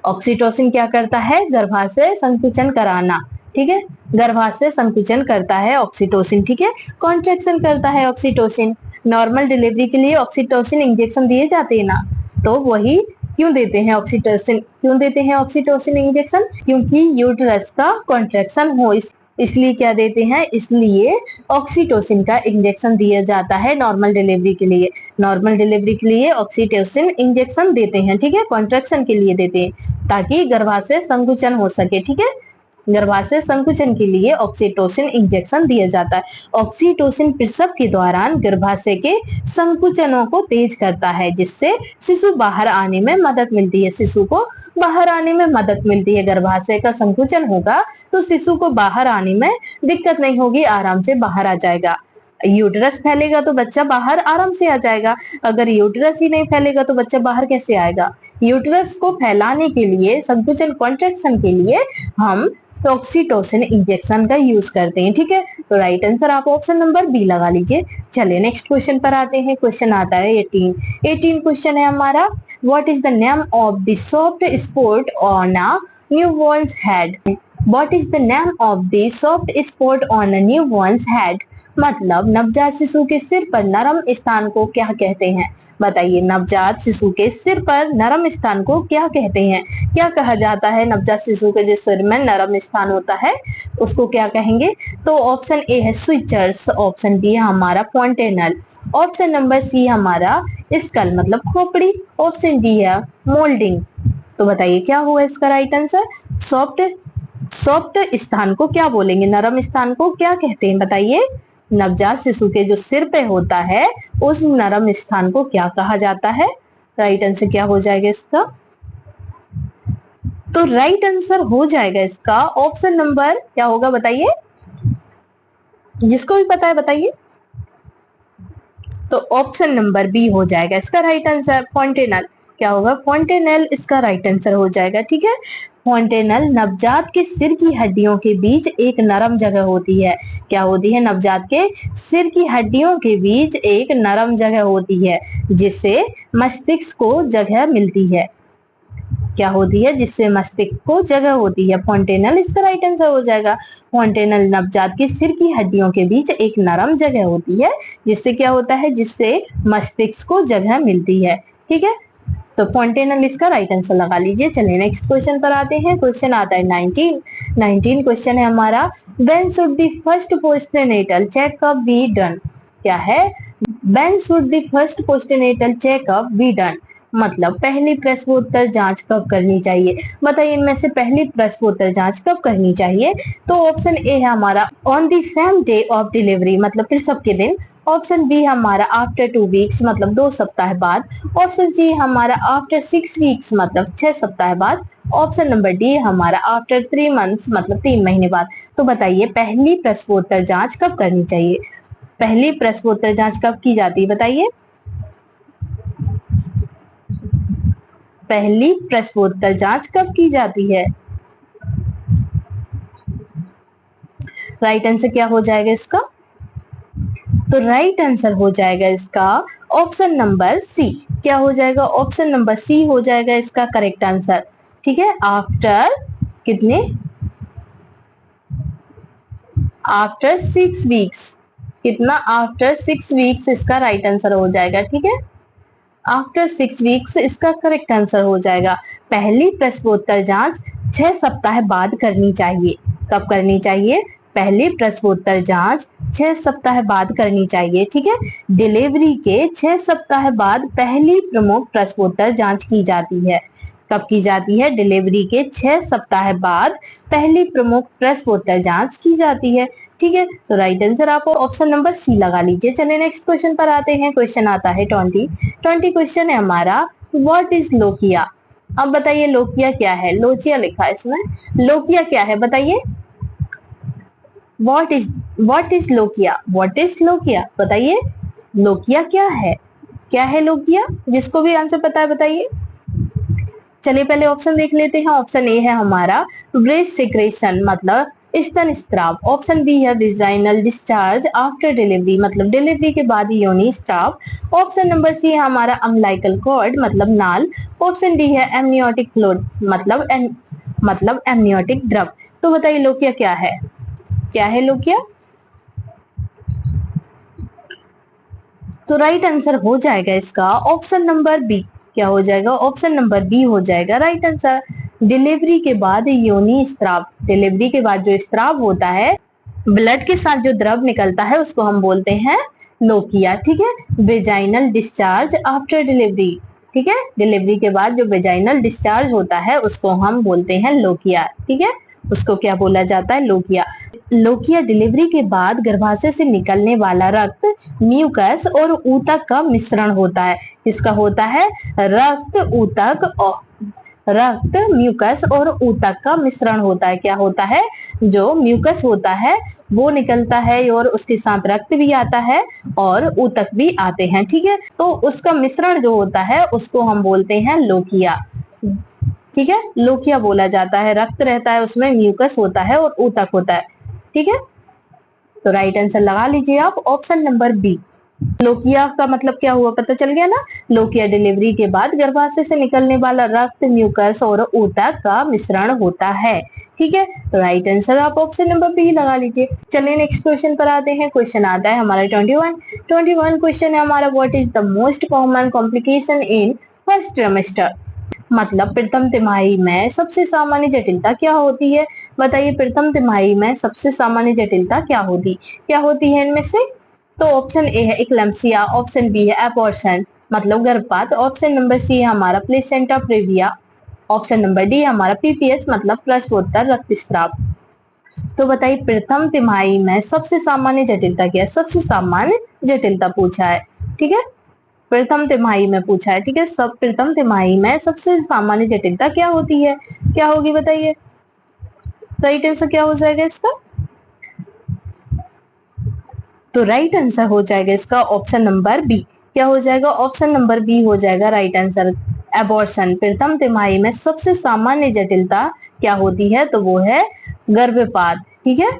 ऑक्सीटोसिन क्या करता है, गर्भाशय संकुचन कराना, ठीक है, गर्भाशय संकुचन करता है ऑक्सीटोसिन, ठीक है। कॉन्ट्रैक्शन करता है ऑक्सीटोसिन। नॉर्मल डिलीवरी के लिए ऑक्सीटोसिन इंजेक्शन दिए जाते हैं ना, तो वही क्यों देते हैं ऑक्सीटोसिन, क्यों देते हैं ऑक्सीटोसिन इंजेक्शन, क्योंकि यूटरस का कॉन्ट्रैक्शन हो इसलिए क्या देते हैं, इसलिए ऑक्सीटोसिन का इंजेक्शन दिया जाता है नॉर्मल डिलीवरी के लिए। नॉर्मल डिलीवरी के लिए ऑक्सीटोसिन इंजेक्शन देते हैं, ठीक है, कॉन्ट्रैक्शन के लिए देते हैं ताकि गर्भाशय संकुचन हो सके, ठीक है। गर्भाशय संकुचन के लिए ऑक्सीटोसिन इंजेक्शन दिया जाता है। ऑक्सीटोसिन प्रसव के दौरान गर्भाशय के संकुचनों को तेज करता है, जिससे शिशु बाहर आने में मदद मिलती है, शिशु को बाहर आने में मदद मिलती है। गर्भाशय का संकुचन होगा तो शिशु को बाहर आने में दिक्कत नहीं होगी, आराम से बाहर आ जाएगा। यूटरस फैलेगा तो बच्चा बाहर आराम से आ जाएगा, अगर यूटरस ही नहीं फैलेगा तो बच्चा बाहर कैसे आएगा। यूटरस को फैलाने के लिए, संकुचन कॉन्ट्रैक्शन के लिए हम ऑक्सीटोसिन इंजेक्शन का यूज करते हैं, ठीक है। तो राइट आंसर आप ऑप्शन नंबर बी लगा लीजिए। चलिए नेक्स्ट क्वेश्चन पर आते हैं। क्वेश्चन आता है 18 क्वेश्चन है हमारा, what is the name of the soft spot on a newborn's head. What is the name of the soft spot on a newborn's head. मतलब नवजात शिशु के सिर पर नरम स्थान को क्या कहते हैं? बताइए, नवजात शिशु के सिर पर नरम स्थान को क्या कहते हैं? क्या कहा जाता है? नवजात शिशु के जो सिर में नरम स्थान होता है उसको क्या कहेंगे? तो ऑप्शन ए है स्विचर्स, ऑप्शन बी है हमारा फॉन्टेनल, ऑप्शन नंबर सी हमारा स्कल मतलब खोपड़ी, ऑप्शन डी है मोल्डिंग। तो बताइए क्या हुआ इसका राइट आंसर? सॉफ्ट सॉफ्ट स्थान को क्या बोलेंगे? नरम स्थान को क्या कहते हैं? बताइए, नवजात शिशु के जो सिर पे होता है उस नरम स्थान को क्या कहा जाता है? राइट आंसर क्या हो जाएगा इसका? तो राइट आंसर हो जाएगा इसका ऑप्शन नंबर क्या होगा बताइए, जिसको भी पता है बताइए। तो ऑप्शन नंबर बी हो जाएगा इसका राइट आंसर, फॉन्टेनल। क्या होगा? फॉन्टेनल इसका राइट आंसर हो जाएगा। ठीक है, फॉन्टेनल नवजात के सिर की हड्डियों के बीच एक नरम जगह होती है। क्या होती है? नवजात के सिर की हड्डियों के बीच एक नरम जगह होती है जिससे मस्तिष्क को जगह मिलती है। क्या होती है? जिससे मस्तिष्क को जगह होती है। फॉन्टेनल इसका राइट आंसर हो जाएगा। फॉन्टेनल नवजात के सिर की हड्डियों के बीच एक नरम जगह होती है जिससे क्या होता है? जिससे मस्तिष्क को जगह मिलती है। ठीक है, तो फॉन्टेनल इसका राइट आंसर लगा लीजिए। चलिए नेक्स्ट क्वेश्चन पर आते हैं। क्वेश्चन आता है 19 क्वेश्चन है हमारा, when should the first postnatal checkup be done? क्या है? When should the first postnatal checkup be done मतलब पहली प्रसवोत्तर जांच कब करनी चाहिए? बताइए, इनमें से पहली प्रसवोत्तर जांच कब करनी चाहिए? तो ऑप्शन ए है हमारा on the same day of delivery मतलब प्रसव के दिन, ऑप्शन बी हमारा आफ्टर 2 वीक्स मतलब 2 सप्ताह बाद, ऑप्शन सी हमारा आफ्टर 6 वीक्स मतलब 6 सप्ताह बाद, ऑप्शन नंबर डी हमारा आफ्टर 3 मंथ्स मतलब 3 महीने बाद। तो बताइए पहली प्रसवोत्तर जांच कब करनी चाहिए? पहली प्रसवोत्तर जांच कब की जाती है बताइए? पहली प्रसवोत्तर जांच कब की जाती है? राइट आंसर क्या हो जाएगा इसका? तो राइट आंसर हो जाएगा इसका ऑप्शन नंबर सी। क्या हो जाएगा? ऑप्शन नंबर सी हो जाएगा इसका करेक्ट आंसर। ठीक है, आफ्टर कितने? After 6 weeks. कितना? आफ्टर 6 वीक्स इसका राइट आंसर हो जाएगा। ठीक है, आफ्टर 6 वीक्स इसका करेक्ट आंसर हो जाएगा। पहली प्रसवोत्तर जांच 6 सप्ताह बाद करनी चाहिए। कब करनी चाहिए? पहली प्रसवोत्तर जांच 6 सप्ताह बाद करनी चाहिए। ठीक है, डिलीवरी के 6 सप्ताह बाद पहली प्रमुख प्रसवोत्तर जांच की जाती है। कब की जाती है? डिलीवरी के 6 सप्ताह बाद पहली प्रमुख प्रसवोत्तर जांच की जाती है। ठीक है, तो राइट आंसर आप ऑप्शन नंबर सी लगा लीजिए। चलिए नेक्स्ट क्वेश्चन पर आते हैं। क्वेश्चन आता है 20 क्वेश्चन है हमारा, व्हाट इज लोकिया? अब बताइए लोकिया क्या है? लोचिया लिखा है इसमें, लोकिया क्या है बताइए? What is lochia? What is lochia बताइए, लोकिया क्या है? क्या है लोकिया? जिसको भी आंसर पता है बताइए। चलिए पहले ऑप्शन देख लेते हैं। ऑप्शन ए है हमारा ब्रेस्ट सिक्रेशन मतलब स्तन स्त्राव, ऑप्शन बी है विजाइनल डिस्चार्ज आफ्टर डिलीवरी मतलब डिलीवरी के बाद योनि स्त्राव, ऑप्शन नंबर सी है हमारा अम्बिलिकल कॉर्ड मतलब नाल, ऑप्शन डी है एमनियोटिक फ्लूइड मतलब एमनियोटिक द्रव। तो बताइए लोकिया क्या है? क्या है लोकिया? तो राइट आंसर हो जाएगा इसका ऑप्शन नंबर बी। क्या हो जाएगा? ऑप्शन नंबर बी हो जाएगा राइट आंसर। डिलीवरी के बाद योनि स्त्राव, डिलीवरी के बाद जो स्त्राव होता है, ब्लड के साथ जो द्रव निकलता है उसको हम बोलते हैं लोकिया। ठीक है, वेजाइनल डिस्चार्ज आफ्टर डिलीवरी। ठीक है, डिलीवरी के बाद जो वेजाइनल डिस्चार्ज होता है उसको हम बोलते हैं लोकिया। ठीक है, उसको क्या बोला जाता है? लोकिया। लोकिया डिलीवरी के बाद गर्भाशय से निकलने वाला रक्त, म्यूकस और ऊतक का मिश्रण होता है। किसका होता है? रक्त, म्यूकस और ऊतक का मिश्रण होता है। क्या होता है? जो म्यूकस होता है वो निकलता है और उसके साथ रक्त भी आता है और ऊतक भी आते हैं। ठीक है, तो उसका मिश्रण जो होता है उसको हम बोलते हैं लोकिया। ठीक है, लोकिया बोला जाता है। रक्त रहता है उसमें, म्यूकस होता है और ऊतक होता है। ठीक है, तो राइट आंसर लगा लीजिए आप ऑप्शन नंबर बी। लोकिया का मतलब क्या हुआ पता चल गया ना। लोकिया डिलीवरी के बाद गर्भाशय से निकलने वाला रक्त, म्यूकस और ऊतक का मिश्रण होता है। ठीक है, तो राइट आंसर आप ऑप्शन नंबर बी लगा लीजिए। चलिए नेक्स्ट क्वेश्चन पर आते हैं। क्वेश्चन आता है हमारा 21 क्वेश्चन है हमारा, what is the most common complication in first trimester. मतलब प्रथम तिमाही में सबसे सामान्य जटिलता क्या होती है। बताइए प्रथम तिमाही में सबसे सामान्य जटिलता क्या होती है इनमें से। तो ऑप्शन ए है इक्लेम्सिया, ऑप्शन बी है एबॉर्शन मतलब गर्भपात, ऑप्शन नंबर सी है हमारा placenta praevia, option number D है हमारा पीपीएच मतलब प्रसवोत्तर रक्तस्राव। तो बताइए प्रथम तिमाही में सबसे सामान्य जटिलता क्या है। सबसे सामान्य जटिलता पूछा है, ठीक है, प्रथम तिमाही में पूछा है। ठीक है, सब प्रथम तिमाही में सबसे सामान्य जटिलता क्या होती है, क्या होगी बताइए। राइट आंसर क्या हो जाएगा इसका। तो राइट आंसर हो जाएगा इसका ऑप्शन नंबर बी। क्या हो जाएगा, ऑप्शन नंबर बी हो जाएगा राइट आंसर। एबॉर्शन प्रथम तिमाही में सबसे सामान्य जटिलता क्या होती है, तो वो है गर्भपात। ठीक है,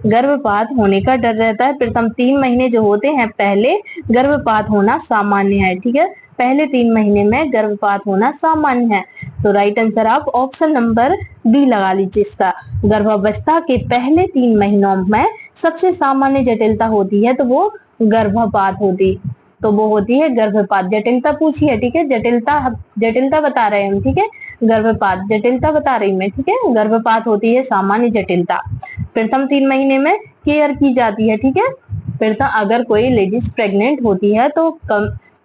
गर्भपात होने का डर रहता है। प्रथम 3 महीने जो होते हैं पहले गर्भपात होना सामान्य है। ठीक है, पहले 3 महीने में गर्भपात होना सामान्य है। तो राइट आंसर आप ऑप्शन नंबर बी लगा लीजिए इसका। गर्भावस्था के पहले 3 महीनों में सबसे सामान्य जटिलता होती है तो वो गर्भपात होती, तो वो होती है गर्भपात। जटिलता पूछी है, ठीक है, जटिलता बता रहे हैं हम। ठीक है, गर्भपात जटिलता बता रही मैं। ठीक है, गर्भपात होती है सामान्य जटिलता। प्रथम 3 महीने में केयर की जाती है। ठीक है, प्रथम अगर कोई लेडीज प्रेग्नेंट होती है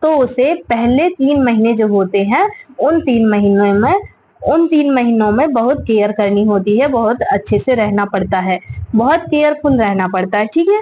तो उसे पहले 3 महीने जो होते हैं उन 3 महीनों में बहुत केयर करनी होती है, बहुत अच्छे से रहना पड़ता है, बहुत केयरफुल रहना पड़ता है। ठीक है,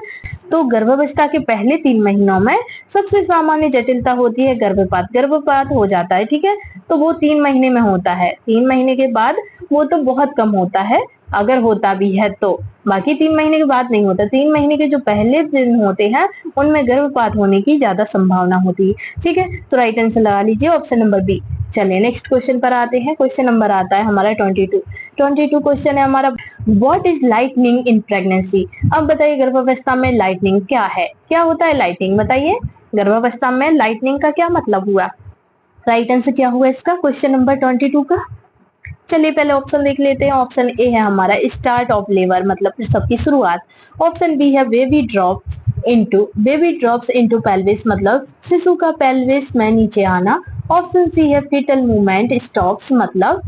तो गर्भावस्था के पहले 3 महीनों में सबसे सामान्य जटिलता होती है गर्भपात हो जाता है। ठीक है, तो वो 3 महीने में होता है। 3 महीने के बाद वो तो बहुत कम होता है, अगर होता भी है तो। बाकी 3 महीने के बाद नहीं होता। 3 महीने के जो पहले दिन होते हैं उनमें गर्भपात होने की ज्यादा संभावना होती है। ठीक है, तो राइट आंसर लगा लीजिए ऑप्शन नंबर बी। चलिए नेक्स्ट क्वेश्चन पर आते हैं। क्वेश्चन नंबर आता है हमारा 22 क्वेश्चन है हमारा, what is lightning in pregnancy. अब बताइए गर्भावस्था में लाइटनिंग क्या है, क्या होता है लाइटनिंग, बताइए गर्भावस्था में लाइटनिंग का क्या मतलब हुआ। राइट आंसर क्या हुआ इसका क्वेश्चन नंबर 22 का। चलिए पहले ऑप्शन देख लेते हैं। ऑप्शन ए है हमारा स्टार्ट ऑफ लेबर मतलब प्रसव की शुरुआत, ऑप्शन बी है बेबी ड्रॉप्स इनटू पेल्विस मतलब शिशु का पेल्विस में नीचे आना, ऑप्शन सी है फीटल मूवमेंट स्टॉप्स मतलब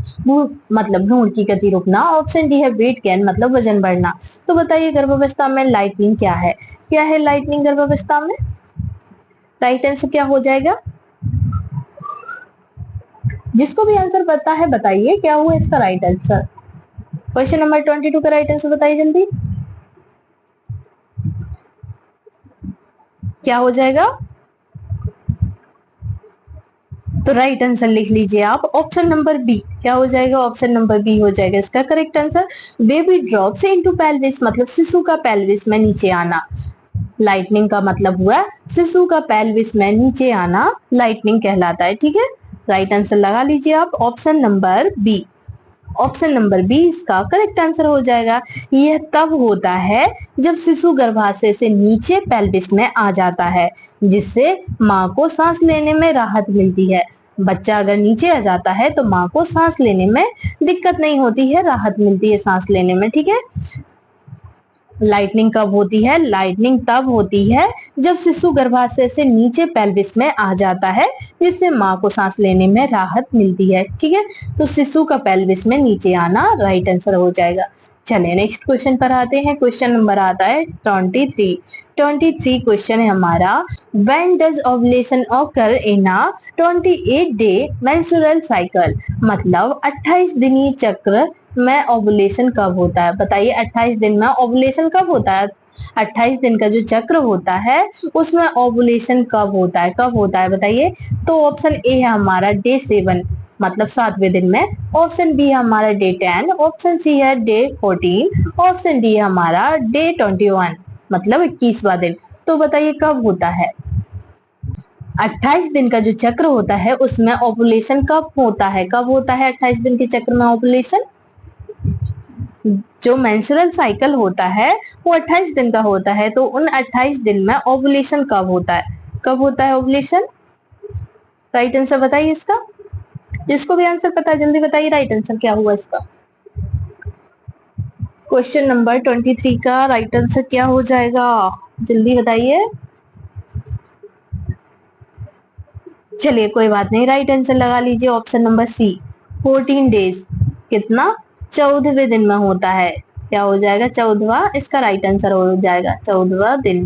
भ्रूण की गति रुकना, ऑप्शन डी है वेट गेन मतलब वजन बढ़ना। तो बताइए गर्भावस्था में लाइटनिंग क्या है लाइटनिंग गर्भावस्था में। राइट आंसर क्या हो जाएगा, जिसको भी आंसर पता है बताइए क्या हुआ इसका राइट आंसर। क्वेश्चन नंबर 22 का राइट आंसर बताइए जल्दी, क्या हो जाएगा। तो राइट आंसर लिख लीजिए आप ऑप्शन नंबर बी। क्या हो जाएगा, ऑप्शन नंबर बी हो जाएगा इसका correct answer. Baby drops into pelvis मतलब शिशु का पेल्विस में नीचे आना। लाइटनिंग का मतलब हुआ शिशु का पेल्विस में नीचे आना, लाइटनिंग कहलाता है। ठीक है, राइट आंसर लगा लीजिए आप option number B. Option number B इसका करेक्ट आंसर हो जाएगा। यह तब होता है जब शिशु गर्भाशय से नीचे पेल्विस में आ जाता है, जिससे मां को सांस लेने में राहत मिलती है। बच्चा अगर नीचे आ जाता है तो मां को सांस लेने में दिक्कत नहीं होती है, राहत मिलती है सांस लेने में। ठीक है, लाइटनिंग कब होती है, लाइटनिंग तब होती है जब शिशु गर्भाशय से नीचे पेल्विस में आ जाता है, जिससे मां को सांस लेने में राहत मिलती है। ठीक है, तो शिशु का पेल्विस में नीचे आना राइट आंसर हो जाएगा। चलिए नेक्स्ट क्वेश्चन पर आते हैं। क्वेश्चन नंबर आता है 23 क्वेश्चन है हमारा, when does ovulation occur in a 28-day menstrual cycle मतलब 28 दिनी चक्र में ओवुलेशन कब होता है। बताइए 28 दिन में ओवुलेशन कब होता है। 28 दिन का जो चक्र होता है उसमें ओवुलेशन कब होता है बताइए। तो ऑप्शन ए है हमारा डे 7 मतलब 7वें दिन में, ऑप्शन बी है हमारा डे 10, ऑप्शन सी है डे 14, ऑप्शन डी है हमारा डे 21 मतलब 21वां दिन। तो बताइए कब होता है। 28 दिन का जो चक्र होता है उसमें ओवुलेशन कब होता है 28 दिन के चक्र में ओवुलेशन। जो मेंस्ट्रुअल साइकिल होता है वो 28 दिन का होता है, तो उन 28 दिन में ओवुलेशन कब होता है। कब होता है ओवुलेशन? राइट आंसर बताइए इसका, जिसको भी आंसर पता है जल्दी बताइए राइट आंसर क्या हुआ इसका। क्वेश्चन नंबर 23 का राइट आंसर क्या हो जाएगा, जल्दी बताइए। चलिए कोई बात नहीं, राइट आंसर लगा लीजिए ऑप्शन नंबर सी 14 डेज। कितना? 14वें दिन में होता है। क्या हो जाएगा? 14वां इसका राइट आंसर हो जाएगा, 14वां दिन।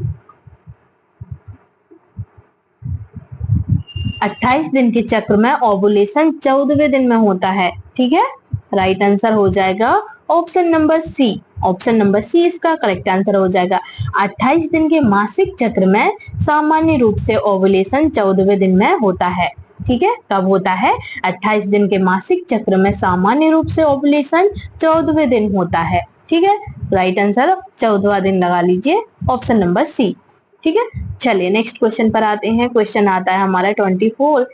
28 दिन के चक्र में ओवुलेशन 14वें दिन में होता है। ठीक है, राइट आंसर हो जाएगा option number C. Option number C इसका करेक्ट आंसर हो जाएगा। 28 दिन के मासिक चक्र में सामान्य रूप से ओवुलेशन 14वें दिन में होता है। ठीक है, कब होता है? 28 दिन के मासिक चक्र में सामान्य रूप से ओवुलेशन 14वें दिन होता है। ठीक है, राइट आंसर 14वां दिन लगा लीजिए, ऑप्शन नंबर सी। ठीक है, चलिए नेक्स्ट क्वेश्चन पर आते हैं। क्वेश्चन आता है हमारा 24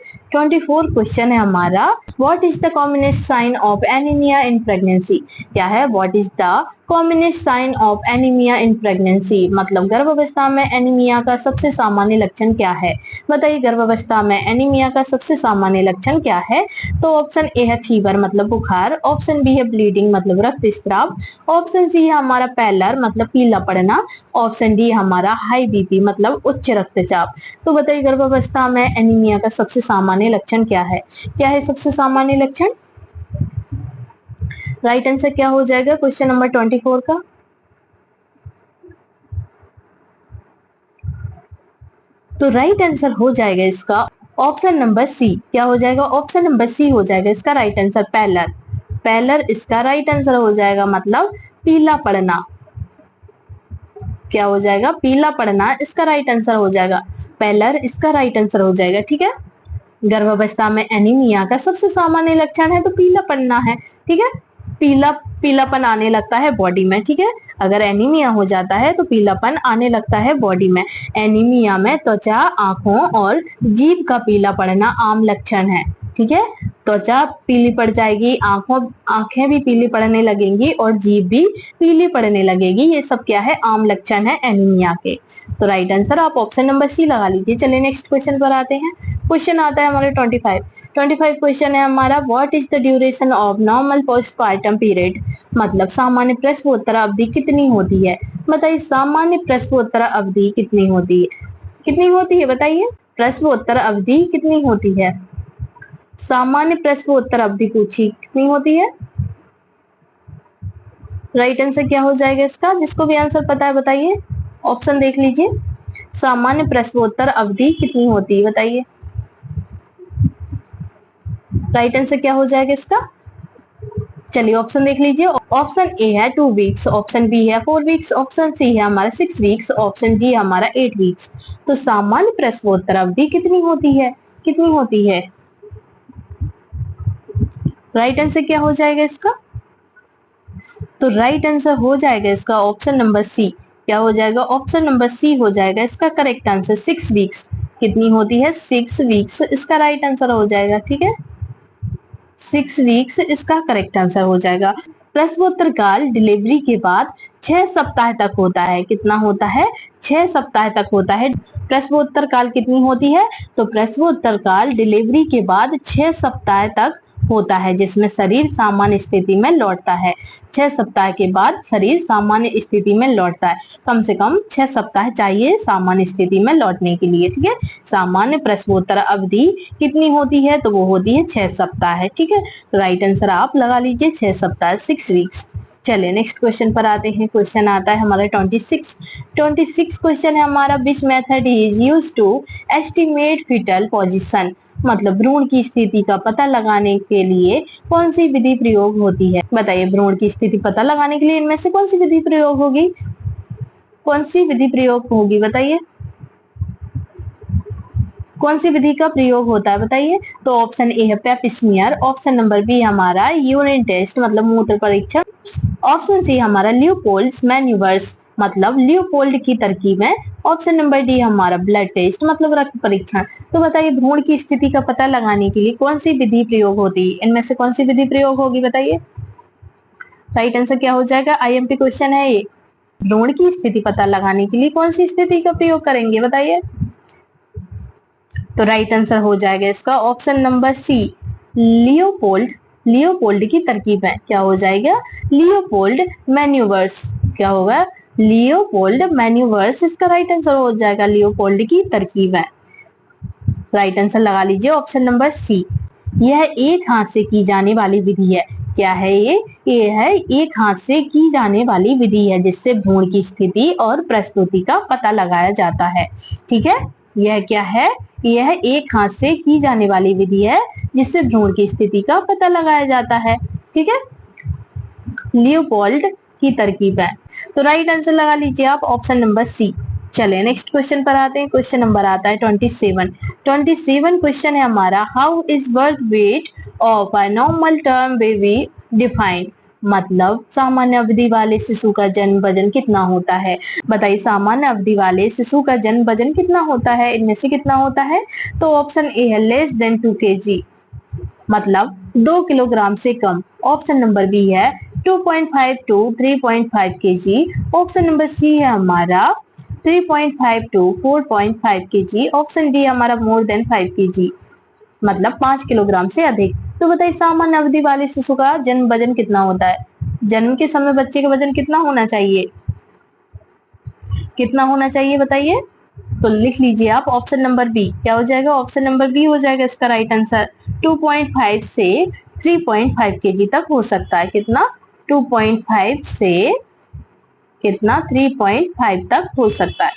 क्वेश्चन है हमारा, what is the commonest sign of anaemia in pregnancy? क्या है? What is the commonest sign of anaemia in pregnancy, मतलब गर्भावस्था में एनीमिया का सबसे सामान्य लक्षण क्या है? बताइए, गर्भावस्था में एनीमिया का सबसे सामान्य लक्षण क्या है? तो ऑप्शन ए है फीवर मतलब बुखार, ऑप्शन बी है ब्लीडिंग मतलब रक्तस्राव, ऑप्शन सी है हमारा पैलर मतलब पीला पड़ना, ऑप्शन डी हमारा हाई बीपी मतलब उच्च रक्तचाप। तो बताइए गर्भावस्था में एनीमिया का सबसे सामान्य लक्षण क्या है? क्या है सबसे सामान्य लक्षण? राइट आंसर क्या हो जाएगा क्वेश्चन नंबर 24 का? तो राइट आंसर हो जाएगा इसका ऑप्शन नंबर सी। क्या हो जाएगा? ऑप्शन नंबर सी हो जाएगा इसका राइट आंसर, पैलर। पैलर इसका राइट आंसर हो जाएगा, मतलब पीला पड़ना। क्या हो जाएगा? पीला पड़ना इसका राइट आंसर हो जाएगा, पैलर इसका राइट आंसर हो जाएगा। ठीक है, गर्भावस्था में एनीमिया का सबसे सामान्य लक्षण है तो पीला पड़ना है। ठीक है, पीलापन आने लगता है बॉडी में। ठीक है, अगर एनीमिया हो जाता है तो पीलापन आने लगता है बॉडी में। एनीमिया में त्वचा, आंखों और जीभ का पीला पड़ना आम लक्षण है। ठीक है, त्वचा पीली पड़ जाएगी, आंखें भी पीली पड़ने लगेंगी और जीभ भी पीली पड़ने लगेगी। ये सब क्या है? आम लक्षण है एनीमिया के। तो राइट आंसर आप ऑप्शन नंबर सी लगा लीजिए। चलिए नेक्स्ट क्वेश्चन पर आते हैं। क्वेश्चन आता है हमारे 25 क्वेश्चन है हमारा, what is the duration of normal postpartum period, मतलब सामान्य प्रसवोत्तर अवधि कितनी होती है? बताइए सामान्य प्रसवोत्तर अवधि कितनी होती है? कितनी होती है बताइए, प्रसवोत्तर अवधि कितनी होती है? सामान्य प्रसवोत्तर अवधि पूछी कितनी होती है? राइट आंसर क्या हो जाएगा इसका, जिसको भी आंसर पता है बताइए, ऑप्शन देख लीजिए। सामान्य प्रसवोत्तर अवधि कितनी होती है बताइए। राइट आंसर क्या हो जाएगा इसका? चलिए ऑप्शन देख लीजिए। ऑप्शन ए है 2 वीक्स, ऑप्शन बी है 4 वीक्स, ऑप्शन सी है हमारा 6 वीक्स, ऑप्शन डी हमारा 8 वीक्स। तो सामान्य प्रसवोत्तर अवधि कितनी होती है? कितनी होती है? राइट आंसर क्या हो जाएगा इसका? तो राइट आंसर हो जाएगा इसका ऑप्शन नंबर सी। क्या हो जाएगा? ऑप्शन नंबर सी हो जाएगा इसका करेक्ट आंसर, 6 वीक्स। कितनी होती है? 6 वीक्स इसका राइट आंसर हो जाएगा। ठीक है, 6 वीक्स इसका करेक्ट आंसर हो जाएगा। प्रसवोत्तर काल डिलीवरी के बाद 6 सप्ताह तक होता है। कितना होता है? 6 सप्ताह तक होता है। प्रसवोत्तर काल कितनी होती है? तो प्रसवोत्तर काल डिलीवरी के बाद 6 सप्ताह तक होता है, जिसमें शरीर सामान्य स्थिति में लौटता है। 6 सप्ताह के बाद शरीर सामान्य स्थिति में लौटता है। कम से कम 6 सप्ताह चाहिए सामान्य स्थिति में लौटने के लिए। ठीक है, सामान्य प्रसवोत्तर अवधि कितनी होती है? तो वो होती है 6 सप्ताह है। ठीक है, राइट आंसर आप लगा लीजिए 6 सप्ताह, 6 वीक्स। चलिए नेक्स्ट क्वेश्चन पर आते हैं। क्वेश्चन आता है हमारा 26 क्वेश्चन है हमारा, which method is use to estimate foetal position, मतलब भ्रूण की स्थिति का पता लगाने के लिए कौन सी विधि प्रयोग होती है? बताइए भ्रूण की स्थिति पता लगाने के लिए इनमें से कौन सी विधि प्रयोग होगी? कौन सी विधि प्रयोग होगी बताइए, कौन सी विधि का प्रयोग होता है बताइए। तो ऑप्शन ए है पेप स्मीयर, ऑप्शन नंबर बी हमारा यूरिन टेस्ट मतलब मूत्र परीक्षण, ऑप्शन सी हमारा ल्यूपोल्ड्स मैन्यूवर्स मतलब ल्यूपोल्ड की तरकीबें, ऑप्शन नंबर डी हमारा ब्लड टेस्ट मतलब रक्त परीक्षण। तो बताइए भ्रूण की स्थिति का पता लगाने के लिए कौन सी विधि प्रयोग होती है? इनमें से कौन सी विधि प्रयोग होगी बताइए। राइट आंसर क्या हो जाएगा? आईएमपी क्वेश्चन है ये। भ्रूण की स्थिति पता लगाने के लिए कौन सी स्थिति का प्रयोग करेंगे बताइए। तो राइट आंसर हो जाएगा इसका option number C, Leopold. Leopold की तरकीब है, क्या हो जाएगा, लियोपोल्ड मैन्यूवर्स। क्या होगा, लियोपोल्ड मैन्यूवर्स इसका राइट आंसर हो जाएगा, लियोपोल्ड की तरकीब है। राइट आंसर लगा लीजिए ऑप्शन नंबर सी। यह एक हाथ से की जाने वाली विधि है। क्या है ये है एक हाथ से की जाने वाली विधि है जिससे भ्रूण की स्थिति और प्रस्तुति का पता लगाया जाता है। ठीक है, यह क्या है, यह एक हाथ से की जाने वाली विधि है जिससे भ्रूण की स्थिति का पता लगाया जाता है। ठीक है, लियोपोल्ड की तरकीब है। तो राइट आंसर लगा लीजिए आप ऑप्शन नंबर सी। चले नेक्स्ट क्वेश्चन पर आते हैं। क्वेश्चन नंबर आता है 27। 27 क्वेश्चन है हमारा, how is birth weight of a normal term baby defined. मतलब सामान्य अवधि वाले शिशु का जन्म वजन कितना होता है। बताइए, सामान्य अवधि वाले शिशु का जन्म वजन कितना होता है, इनमें से कितना होता है। तो ऑप्शन ए है लेस देन 2 kg, मतलब 2 किलोग्राम से कम। ऑप्शन नंबर बी है 2.5 to 3.5 kg। Option number C है हमारा 3.5 टू 4.5 kg। ऑप्शन डी हमारा मोर देन 5 kg, मतलब 5 किलोग्राम से अधिक। तो बताइए, सामान्य अवधि वाले शिशु का जन्म वजन कितना होता है। जन्म के समय बच्चे का वजन कितना होना चाहिए, कितना होना चाहिए बताइए। तो लिख लीजिए आप ऑप्शन नंबर बी। क्या हो जाएगा, ऑप्शन नंबर बी हो जाएगा इसका राइट आंसर। 2.5 से 3.5 kg तक हो सकता है। कितना, 2.5 से कितना, 3.5 तक हो सकता है।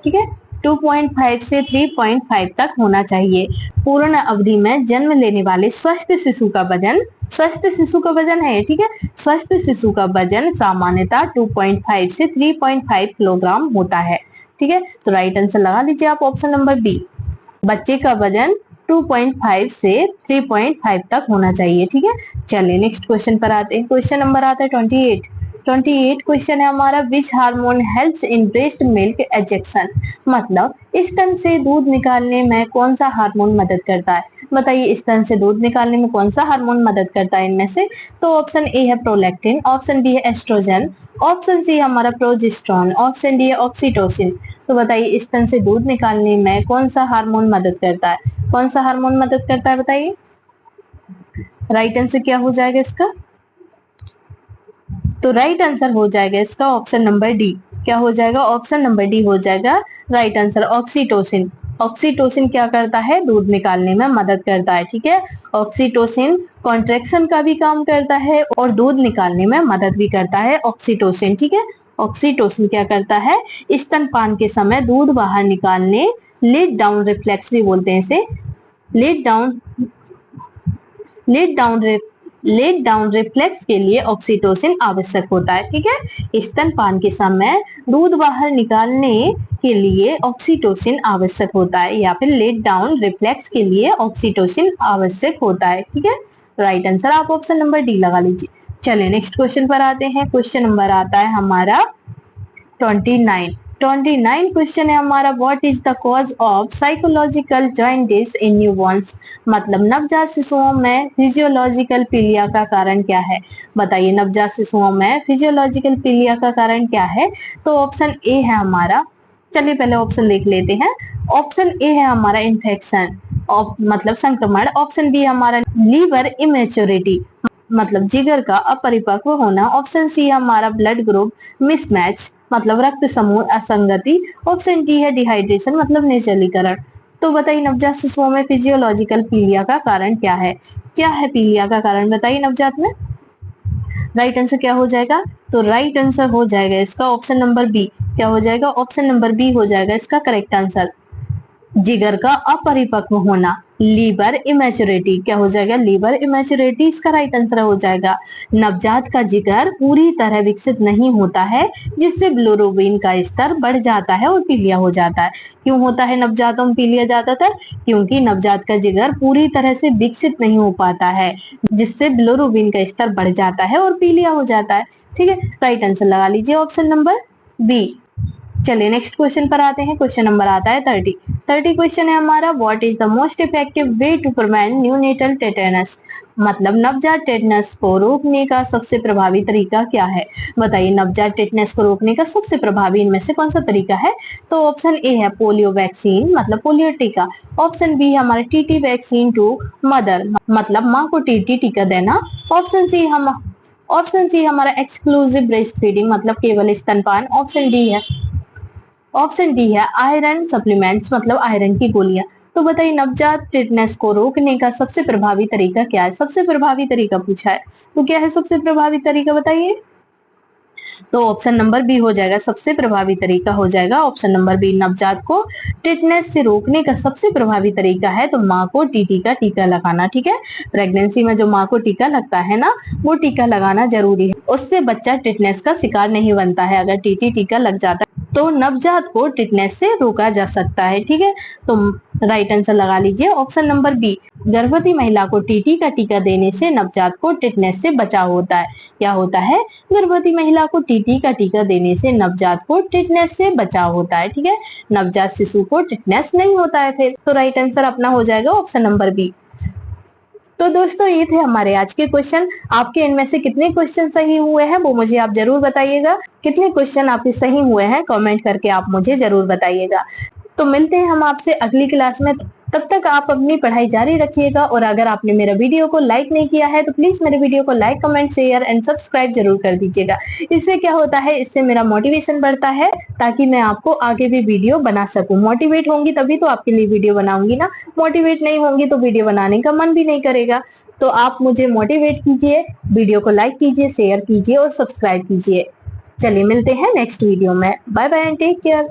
ठीक है, 2.5 से 3.5 तक होना चाहिए। पूर्ण अवधि में जन्म लेने वाले स्वस्थ शिशु का वजन, स्वस्थ शिशु का वजन है, ठीक है, स्वस्थ शिशु का वजन सामान्यतः 2.5 से 3.5 किलोग्राम होता है। ठीक है, तो राइट आंसर लगा लीजिए आप ऑप्शन नंबर बी। बच्चे का वजन 2.5 से 3.5 तक होना चाहिए। ठीक है, चलिए नेक्स्ट क्वेश्चन पर आते हैं। क्वेश्चन नंबर आता है 28। 28 क्वेश्चन है हमारा, which hormone helps in breast milk ejection. मतलब स्तन से दूध निकालने में कौन सा हार्मोन मदद करता है। बताइए, स्तन से दूध निकालने में कौन सा हार्मोन मदद करता है इनमें से। तो ऑप्शन ए है प्रोलैक्टिन, ऑप्शन बी है एस्ट्रोजन, ऑप्शन सी हमारा प्रोजेस्टेरोन, ऑप्शन डी है ऑक्सीटोसिन। तो बताइए, स्तन से दूध निकालने में कौन सा हार्मोन मदद करता है, कौन सा हार्मोन मदद करता है बताइए। राइट आंसर क्या हो जाएगा इसका। तो राइट आंसर हो जाएगा इसका ऑप्शन नंबर डी। क्या हो जाएगा, ऑप्शन नंबर डी हो जाएगा राइट आंसर, ऑक्सीटोसिन। ऑक्सीटोसिन क्या करता है, दूध निकालने में मदद करता है। ठीक है, ऑक्सीटोसिन कॉन्ट्रेक्शन का भी काम करता है और दूध निकालने में मदद भी करता है ऑक्सीटोसिन। ठीक है, ऑक्सीटोसिन क्या करता है, स्तनपान के समय दूध बाहर निकालने, लेट डाउन रिफ्लेक्स भी बोलते हैं इसे, let down let down let down reflex के लिए ऑक्सीटोसिन आवश्यक होता है। ठीक है, स्तनपान के समय दूध बाहर निकालने के लिए ऑक्सीटोसिन आवश्यक होता है, या फिर लेट डाउन रिफ्लेक्स के लिए ऑक्सीटोसिन आवश्यक होता है। ठीक है, राइट आंसर आप ऑप्शन नंबर डी लगा लीजिए। चलिए नेक्स्ट क्वेश्चन पर आते हैं। क्वेश्चन नंबर आता है हमारा 29। 29 क्वेश्चन है हमारा, what is the cause of psychological jaundice in newborn's. मतलब नवजात शिशुओं में फिजियोलॉजिकल पीलिया का कारण क्या है। बताइए, नवजात शिशुओं में फिजियोलॉजिकल पीलिया का कारण क्या है। तो ऑप्शन ए है हमारा, चलिए पहले ऑप्शन देख लेते हैं। ऑप्शन ए है हमारा इन्फेक्शन, मतलब संक्रमण। ऑप्शन बी हमारा लीवर इमेच्योरिटी, मतलब जिगर का अपरिपक्व होना। ऑप्शन सी हमारा ब्लड ग्रुप मिसमैच, मतलब रक्त समूह असंगति। ऑप्शन डी है डिहाइड्रेशन, मतलब निर्जलीकरण। तो बताइए, नवजात शिशुओं में फिजियोलॉजिकल पीलिया का कारण क्या है, क्या है पीलिया का कारण बताइए नवजात में। राइट आंसर क्या हो जाएगा, तो राइट आंसर हो जाएगा इसका ऑप्शन नंबर बी। क्या हो जाएगा, ऑप्शन नंबर बी हो जाएगा इसका करेक्ट आंसर, जिगर का अपरिपक्व होना, लीवर इमेच्योरिटी। क्या हो जाएगा, लीवर इमेच्योरिटी इसका राइट आंसर हो जाएगा। नवजात का जिगर पूरी तरह विकसित नहीं होता है, जिससे बिलिरुबिन का स्तर बढ़ जाता है और पीलिया हो जाता है। क्यों होता है नवजातों में पीलिया ज्यादातर, क्योंकि नवजात का जिगर पूरी तरह से विकसित नहीं हो पाता है, जिससे बिलिरुबिन का स्तर बढ़ जाता है और पीलिया हो जाता है। ठीक है, राइट आंसर लगा लीजिए ऑप्शन नंबर बी। चलिए नेक्स्ट क्वेश्चन पर आते हैं। क्वेश्चन नंबर आता है 30 क्वेश्चन है हमारा, what is the most effective way to prevent neonatal tetanus, मतलब नवजात टेटनस को रोकने का सबसे प्रभावी तरीका क्या है। बताइए नवजात टेटनस को रोकने का सबसे प्रभावी इनमें से कौन सा तरीका है। तो ऑप्शन ए है पोलियो वैक्सीन, मतलब पोलियो टीका। ऑप्शन बी है हमारा टीटी वैक्सीन टू मदर, मतलब माँ को टीटी टीका देना। ऑप्शन सी हमारा एक्सक्लूसिव ब्रेस्ट फीडिंग, मतलब केवल स्तनपान। ऑप्शन डी है आयरन सप्लीमेंट्स, मतलब आयरन की गोलियां। तो बताइए नवजात टिटनेस को रोकने का सबसे प्रभावी तरीका क्या है। सबसे प्रभावी तरीका पूछा है, तो क्या है सबसे प्रभावी तरीका बताइए। तो ऑप्शन नंबर बी हो जाएगा, सबसे प्रभावी तरीका हो जाएगा ऑप्शन नंबर बी। नवजात को टिटनेस से रोकने का सबसे प्रभावी तरीका है तो माँ को टीटी का टीका लगाना। ठीक है, प्रेगनेंसी में जो माँ को टीका लगता है ना, वो टीका लगाना जरूरी है, उससे बच्चा टिटनेस का शिकार नहीं बनता है। अगर टीटी टीका लग जाता है तो नवजात को टिटनेस से रोका जा सकता है। ठीक है, तो राइट आंसर लगा लीजिए ऑप्शन नंबर बी। गर्भवती महिला को टीटी का टीका देने से नवजात को टिटनेस से बचाव होता है। क्या होता है, गर्भवती महिला को टीटी का टीका देने से नवजात को टिटनेस से बचाव होता है। ठीक है, नवजात शिशु को टिटनेस नहीं होता है फिर। तो राइट आंसर अपना हो जाएगा ऑप्शन नंबर बी। तो दोस्तों ये थे हमारे आज के क्वेश्चन। आपके इनमें से कितने क्वेश्चन सही हुए हैं वो मुझे आप जरूर बताइएगा। कितने क्वेश्चन आपके सही हुए हैं कमेंट करके आप मुझे जरूर बताइएगा। तो मिलते हैं हम आपसे अगली क्लास में, तब तक आप अपनी पढ़ाई जारी रखिएगा। और अगर आपने मेरा वीडियो को लाइक नहीं किया है तो प्लीज मेरे वीडियो को like, comment, share and subscribe जरूर कर दीजिएगा। इससे क्या होता है, इससे मेरा मोटिवेशन बढ़ता है ताकि मैं आपको आगे भी वीडियो बना सकूं। मोटिवेट होंगी तभी तो आपके लिए वीडियो बनाऊंगी ना, मोटिवेट नहीं होंगी तो वीडियो बनाने का मन भी नहीं करेगा। तो आप मुझे मोटिवेट कीजिए, वीडियो को लाइक कीजिए, शेयर कीजिए और सब्सक्राइब कीजिए। चलिए मिलते हैं नेक्स्ट वीडियो में। Bye bye and take care.